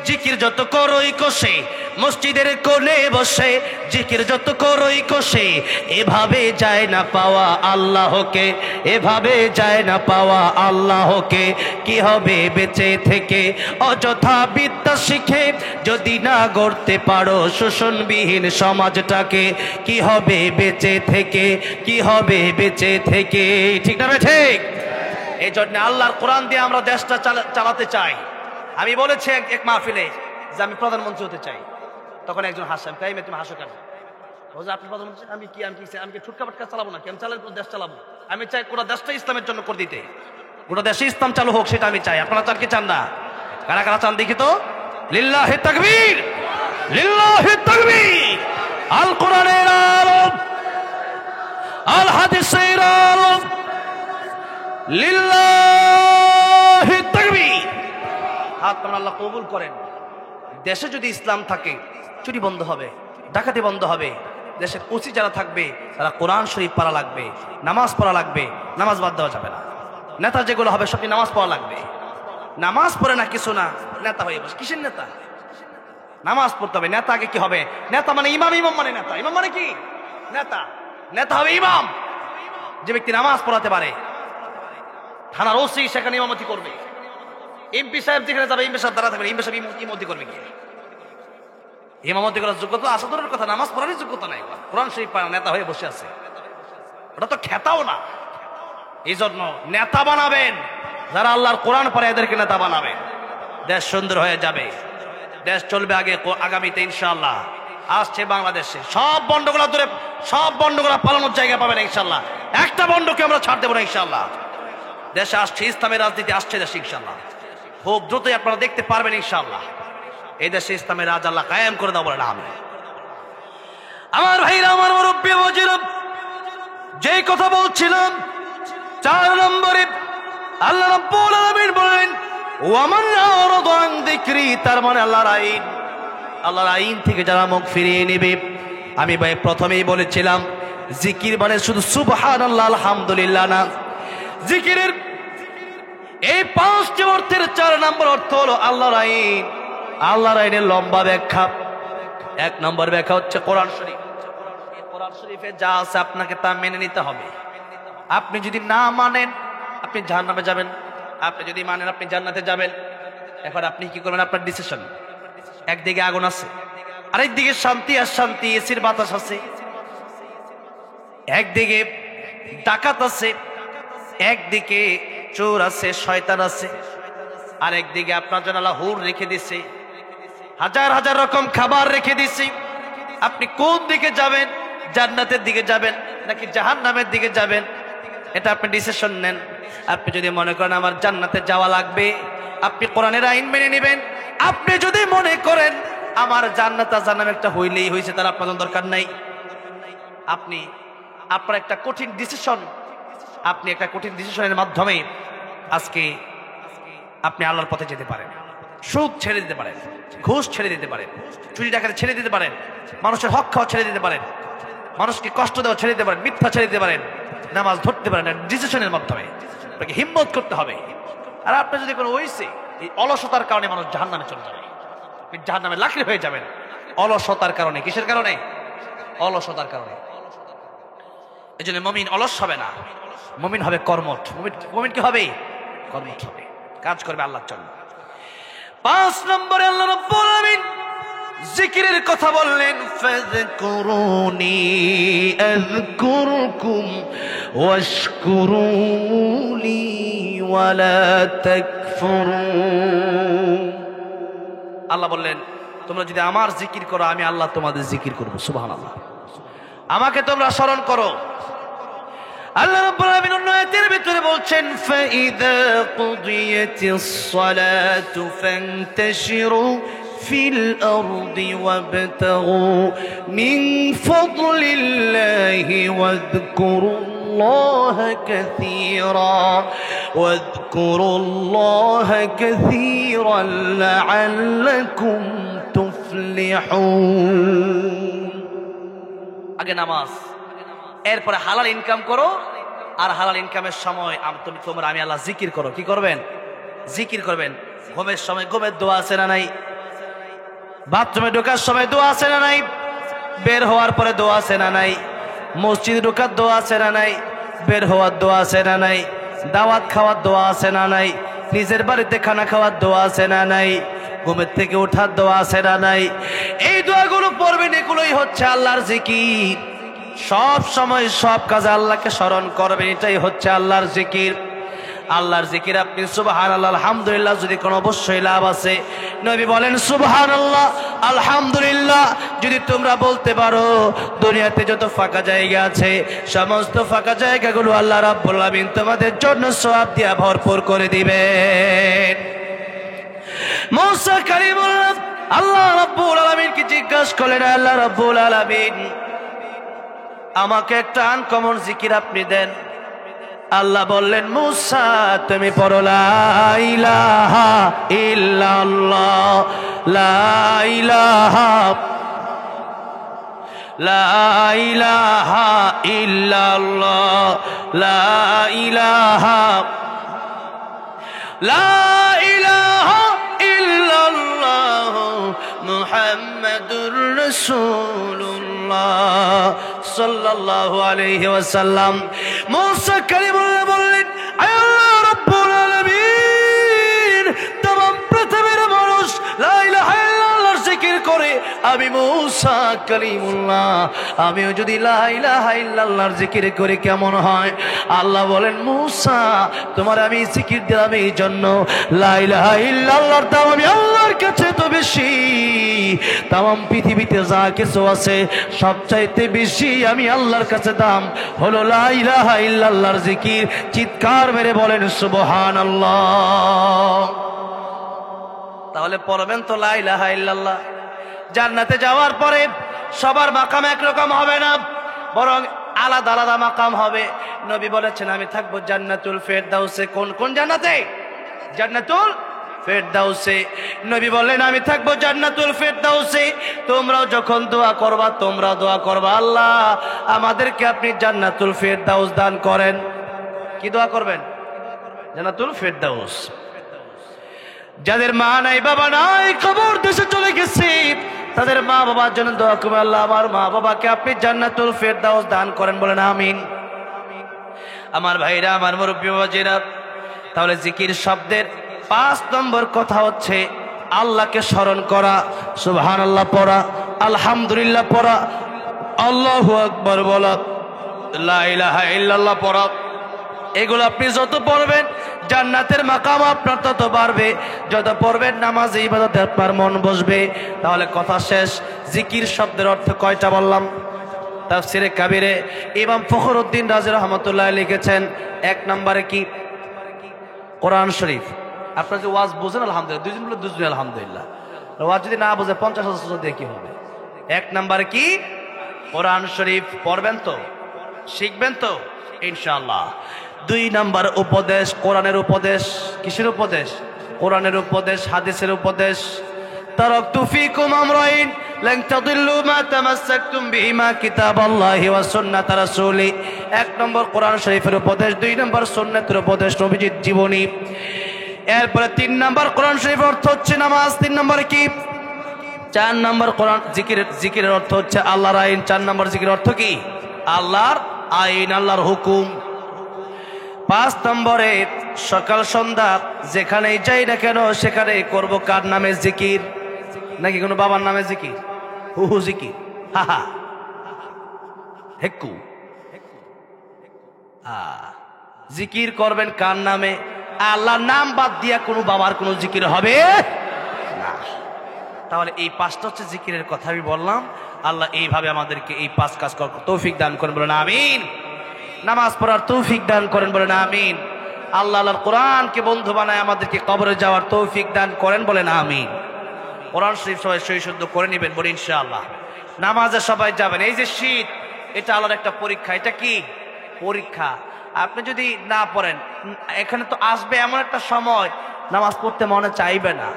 জিকির যত করই কষে, মসজিদের কোণে বসে জিকির যত করই কষে, এভাবে যায় না পাওয়া আল্লাহকে, এভাবে যায় না পাওয়া আল্লাহকে। কি হবে বেঁচে থেকে অযথা বিদ্যা শিখে, যদি না গড়তে পারো শোষণবিহীন সমাজটাকে? কি হবে বেঁচে থেকে, কি হবে বেঁচে থেকে? ঠিক না ঠিক? এই জন্য আল্লাহর কোরআন দিয়ে আমরা দেশটা চালাতে চাই। আমি বলেছি এক মাহফিলে যে আমি প্রধানমন্ত্রী হতে চাই, তখন একজন হাসেন, তাই তুমি হাসো কেন? আপনি প্রধানমন্ত্রী, আমি কি ছুটকাপাট কাজ চালাবো নাকি? আমি চালাবো, দেশ চালাবো। আমি চাই গোটা দেশটা ইসলামের জন্য করে দিতে, গোটা দেশে ইসলাম চালু হোক, সেটা আমি চাই। আপনারা চান কি চান না? কারা কারা চান দেখি তো? লিল্লাহি তাকবীর, লিল্লাহি তাকবীর। আল কোরআনের আলো, আল হাদিসের আলো, লিল্লাহি তাকবীর। হাত তোমরা আল্লাহ কবুল করেন। দেশে যদি ইসলাম থাকে, চুরি বন্ধ হবে, ডাকাতি বন্ধ হবে। দেশের ওসি যারা থাকবে তারা কোরআন শরীফ পড়া লাগবে, নামাজ পড়া লাগবে, নামাজ বাদ দেওয়া যাবে না। নেতা যেগুলো হবে সবই নামাজ পড়া লাগবে। নামাজ পড়ে না কিছু না, নেতা হয়ে বসে। কিসের নেতা? নামাজ পড়তে হবে। নেতা আগে কি হবে? নেতা মানে ইমাম, ইমাম মানে নেতা, ইমাম মানে কি? নেতা। নেতা হবে ইমাম, যে ব্যক্তি নামাজ পড়াতে পারে। থানার ওসি সেখানে ইমামতি করবে। এমপি সাহেব যেখানে যাবে, এমপি সাহেব দ্বারা থাকবে, এমপি সাহেব ইমামতি করবে কি? ইমামতি করার যোগ্যতা আসাদুরের কথা, নামাজ পড়ারই যোগ্যতা নাই। কোরআন শরীফ পড়া নেতা হয়ে বসে আছে, ওটা তো খেতাও না। এই জন্য নেতা বানাবেন যারা আল্লাহর কোরআন পড়ে, এদেরকে নেতা বানাবেন। দেশ সুন্দর হয়ে যাবে, দেশ চলবে আগে আগামীতে ইনশাআল্লাহ। আসছে বাংলাদেশে সব বন্ডগুলা ধরে, সব বন্ডগুলা পালানোর জায়গা পাবেন ইনশাআল্লাহ। একটা বন্ডকে আমরা ছাড় দেবো না ইনশাআল্লাহ। দেশে আসছে ইসলামের রাজনীতি, আসছে দেশে ইনশাআল্লাহ। খুব দ্রুতই আপনারা দেখতে পারবেন ইনশাআল্লাহ। এই দেশে ইসলামের রাজ আল্লাহ কায়েম করে দাও বলেন আমিন। আমার ভাইরা, আমার মুরব্বি ওয়াজিরা, যে কথা বলছিলাম 4 নম্বরে আল্লাহ রাব্বুল আলামিন বলেন ওয়ামান আরাদা আন যিকরি, তার মানে আল্লাহর আইন থেকে যারা মুখ ফিরিয়ে নেবে। আমি ভাই প্রথমেই বলেছিলাম জিকির মানে শুধু সুবহানাল্লাহ আলহামদুলিল্লাহ না। জিকিরের এই 5টি অর্থের 4 নম্বর অর্থ হলো আল্লাহর আইন। আল্লাহর আইনের লম্বা ব্যাখ্যা। 1 নম্বর ব্যাখ্যা হচ্ছে কোরআন শরীফ। এই কোরআন শরীফে যা আছে আপনাকে তা মেনে নিতে হবে। আপনি যদি না মানেন আপনি জাহান্নামে যাবেন, আপনি যদি মানেন আপনি জান্নাতে যাবেন। এখন আপনি কি করবেন? আপনার ডিসিশন। একদিকে আগুন আছে, আরেকদিকে শান্তি আর শান্তি, এসির বাতাস আছে। একদিকে ডাকাত আছে, একদিকে চোর আছে, শয়তান আছে, আর একদিকে আপনার জন্য আল্লাহ হুর রেখে দিছে, হাজার হাজার রকম খাবার রেখে দিছে। আপনি কোন দিকে যাবেন? জান্নাতের দিকে যাবেন নাকি জাহান্নামের দিকে যাবেন? এটা আপনি ডিসিশন নেন। আপনি যদি মনে করেন আমার জান্নাতে যাওয়া লাগবে, আপনি কোরআনের আইন মেনে নেবেন। আপনি যদি মনে করেন আমার জান্নাত আর জাহান্নাম একটা হইলেই হয়েছে, তার আপনার দরকার নাই। আপনার একটা কঠিন ডিসিশন, আপনি একটা কঠিন ডিসিশনের মাধ্যমে আজকে আপনি আল্লাহর পথে যেতে পারেন। সুদ ছেড়ে দিতে পারেন, ঘুষ ছেড়ে দিতে পারেন, চুরি ডাকাতি ছেড়ে দিতে পারেন, মানুষের হক খাওয়া ছেড়ে দিতে পারেন, মানুষকে কষ্ট দেওয়া ছেড়ে দিতে পারেন, মিথ্যা ছেড়ে দিতে পারেন, নামাজ ধরতে পারেন। ডিসিশনের মাধ্যমে আপনাকে হিম্মত করতে হবে। আর আপনি যদি কোনো ওইসে এই অলসতার কারণে মানুষ জাহান্নামে চলে যাবে, আপনি জাহান্নামে লাকড়ি হয়ে যাবেন অলসতার কারণে। কিসের কারণে? অলসতার কারণে। এই জন্য মুমিন অলস হবে না, মুমিন হবে কর্মঠ। মুমিন কি হবে? কর্মঠ হবে, কাজ করবে আল্লাহর জন্য। 5 নম্বরে আল্লাহ রাব্বুল আলামিন জিকিরের কথা বললেন, ফাযকুরুনি আযকুরকুম ওয়াশকুরুলি ওয়ালা তাকফুরুন। আল্লাহ বললেন তোমরা যদি আমার জিকির করো, আমি আল্লাহ তোমাদের জিকির করব। সুবহানাল্লাহ। আমাকে তোমরা স্মরণ করো। আল্লাহ রাব্বুল আলামিন অন্য আয়াতের ভিতরে বলছেন ফাইদা কুদিয়াতিস সালাতু ফান্তাশিরু ফিল আরদি ওয়াবতাগু মিন ফাদলিল্লাহি ওয়াযকুরুল্লাহা কাসীরান লাআল্লাকুম তুফলিহুন। আগে নামাজ, এরপরে হালাল ইনকাম করো, আর হালাল ইনকামের সময় আমি আল্লাহ জিকির করো। কি করবেন? জিকির করবেন। ঘুমের সময় ঘুমের দোয়া আছে না নাই? বাথরুমে ঢোকার সময় দোয়া আছে না নাই? বের হওয়ার পরে দোয়া আছে না নাই? মসজিদে ঢোকার দোয়া আছে না নাই? বের হওয়ার দোয়া আছে না নাই? দাওয়াত খাওয়ার দোয়া আছে না নাই? নিজের বাড়িতে খানা খাওয়ার দোয়া আছে না নাই? ঘুমের থেকে ওঠার দোয়া আছে না নাই? এই দোয়াগুলো পড়বেন, এগুলোই হচ্ছে আল্লাহর জিকির। সব সময় সব কাজে আল্লাহকে স্মরণ করবেন, এটাই হচ্ছে আল্লাহর জিকির। আল্লাহর জিকির আপনি সুবহানাল্লাহ আলহামদুলিল্লাহ যদি কোনো অবশ্যই লাভ আছে। নবী বলেন সুবহানাল্লাহ আলহামদুলিল্লাহ যদি তোমরা বলতে পারো, দুনিয়াতে যত ফাঁকা জায়গা আছে সমস্ত ফাঁকা জায়গাগুলো আল্লাহ রাব্বুল আলামিন তোমাদের জন্য সওয়াব দিয়ে ভরপুর করে দিবেন। মূসা কালিমুল্লাহ আল্লাহ রাব্বুল আলামিনকে জিজ্ঞাসা করলেন, আল্লাহ রাব্বুল আলামিন আমাকে একটা আনকমন জিকির আপনি দেন। আল্লাহ বললেন, মূসা তুমি পড়ো লা ইলাহা ইল্লাল্লাহ, লা ইলাহা ইল্লাল্লাহ, লা ইলাহা ইল্লাল্লাহ মুহাম্মাদুর রাসূলুল্লাহ সাল্লাল্লাহু আলাইহি ওয়াসাল্লাম। মূসা কালিমুল্লাহ বললেন, আয় আল্লাহ রাব্বুল আলামিন तमाम পৃথিবীর মানুষ লা ইলাহা ইল্লাল্লাহর জিকির করে, আমি মূসা কালিমুল্লাহ আমিও যদি লা ইলাহা ইল্লাল্লাহর জিকির করি কেমন হয়? আল্লাহ বলেন, মূসা তোমার আমি জিকির দিলাম এই জন্য, লা ইলাহা ইল্লাল্লাহর দাম আমি আল্লাহর কাছে তো বেশি, तमाम পৃথিবীতে যা কিছু আছে সবচাইতে বেশি আমি আল্লাহর কাছে দাম হলো লা ইলাহা ইল্লাল্লাহর জিকির। চিৎকার মেরে বলেন সুবহানাল্লাহ। তাহলে পড়বেন তো লা ইলাহা ইল্লাল্লাহ। জান্নাতে যাওয়ার পরে সবার মাকাম একরকম হবে না, বরং আলাদা আলাদা মাকাম হবে। নবী বলেছেন আমি থাকবো জান্নাতুল ফেরদাউসে। কোন কোন জান্নাতে? জান্নাতুল ফেরদাউসে। নবী বললেন আমি থাকবো জান্নাতুল ফেরদাউসে। তোমরাও যখন দোয়া করবা, তোমরা দোয়া করবা আল্লাহ আমাদেরকে আপনি জান্নাতুল ফেরদাউস দান করেন। কি দোয়া করবেন? জান্নাতুল ফেরদাউস। যাদের মা নাই বাবা নাই কবর দেশে চলে গেছে, তাদের মা বাবার জন্য দোয়া করবে, আল্লাহ আমার মা বাবাকে আপনি জান্নাতুল ফেরদাউস দান করেন। বলেন আমিন। আমার ভাইরা, আমার মুরব্বী বাবাজিরা, তাহলে জিকির শব্দের 5 নম্বর কথা হচ্ছে আল্লাহকে স্মরণ করা, সুবহানাল্লাহ পড়া, আলহামদুলিল্লাহ পড়া, আল্লাহু আকবার বলা, লা ইলাহা ইল্লাল্লাহ পড়া। এগুলো আপনি যত পড়বেন জান্নাতের মাকাম আপনার তত বাড়বে। যত পড়বেন নামাজে ইবাদতে আপনার মন বসবে। তাহলে কথা শেষ। জিকির শব্দের অর্থ কয়টা বললাম? তাফসিরে কাবিরে ইমাম ফখরুদ্দিন রাজি রহমতুল্লাহ লিখেছেন 1 নম্বরে কি? কোরআন শরীফ। আপনার যে ওয়াজ বোঝেন আলহামদুলিল্লাহ, দুজন বলে দুজন আলহামদুলিল্লাহ। ওয়াজ যদি না বোঝে 50,000 দিয়ে কি হবে? 1 নম্বরে কি? কোরআন শরীফ পড়বেন তো, শিখবেন তো ইনশাআল্লাহ। 2 নম্বর উপদেশ, কোরআনের উপদেশ। কিসের উপদেশ? কোরআনের উপদেশ, হাদিসের উপদেশ। তারাকতু ফীকুম আমরাইন লান তাদিল্লু মা তামাসসাকতুম বিহিমা কিতাবাল্লাহি ওয়া সুন্নাত রাসূলি। 1 নম্বর কোরআন শরীফের উপদেশ, 2 নম্বর সুন্নাতের উপদেশ, নবীজির জীবনী। এরপরে 3 নম্বর কোরআন শরীফের অর্থ হচ্ছে নামাজ। 3 নম্বরে কি? 4 নম্বর কোরআন জিকিরের অর্থ হচ্ছে আল্লাহর আইন। 4 নম্বর জিকিরের অর্থ কি? আল্লাহর আইন, আল্লাহর হুকুম। 5 নম্বরে সকাল সন্ধ্যা যেখানেই যাই না কেন সেখানে করব কার নামে জিকির? নাকি কোনো বাবার নামে জিকির? হুহু জিকির, হাহা হেক্কু। জিকির করবেন কার নামে? আল্লাহর নাম বাদ দিয়া কোনো বাবার কোনো জিকির হবে না। তাহলে এই 5টা হচ্ছে জিকিরের কথা আমি বললাম। আল্লাহ এইভাবে আমাদেরকে এই 5 কাজ করার তৌফিক দান করেন, বলেন আমিন। নামাজ পড়ার তৌফিক দান করেন, বলেন আমিন। আল্লাহর কোরআনকে বন্ধু বানায় আমাদেরকে কবরে যাওয়ার তৌফিক দান করেন, বলেন আমিন। কোরআন শরীফ সবাই সহি শুদ্ধ করে নেবেন, বলি ইনশাআল্লাহ। নামাজে সবাই যাবেন। এই যে শীত, এটা আল্লাহর একটা পরীক্ষা। এটা কি পরীক্ষা? আপনি যদি না পড়েন, এখানে তো আসবে এমন একটা সময় নামাজ পড়তে মনে চাইবে না,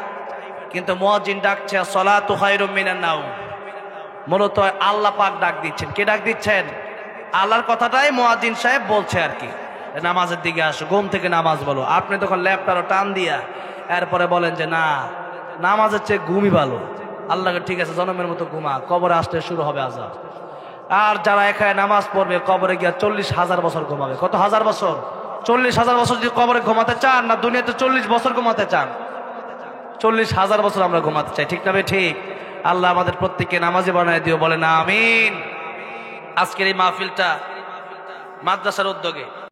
কিন্তু মুয়াজ্জিন ডাকছে সলাতু খায়রুম মিনান নাওম। মূলত আল্লাহ পাক ডাক দিচ্ছেন। কে ডাক দিচ্ছেন? আল্লাহর কথাটাই মুয়াজ্জিন সাহেব বলছে আর কি, নামাজের দিকে আসো, ঘুম থেকে নামাজ বলো। আপনি তখন ল্যাপটারও টান দিয়া এরপরে বলেন যে না, নামাজের চেয়ে ঘুমই ভালো। আল্লাহকে ঠিক আছে জনমের মতো ঘুমা, কবরে আসতে শুরু হবে আযাব। আর যারা এখানে নামাজ পড়বে কবরে গিয়া 40,000 বছর ঘুমাবে। কত হাজার বছর? 40,000 বছর যদি কবরে ঘুমাতে চান, না দুনিয়াতে 40 বছর ঘুমাতে চান? 40,000 বছর আমরা ঘুমাতে চাই, ঠিক না ভাই? ঠিক। আল্লাহ আমাদের প্রত্যেককে নামাজি বানায় দিও, বলে না আমিন। আজকের এই মাহফিলটা মাদ্রাসার উদ্যোগে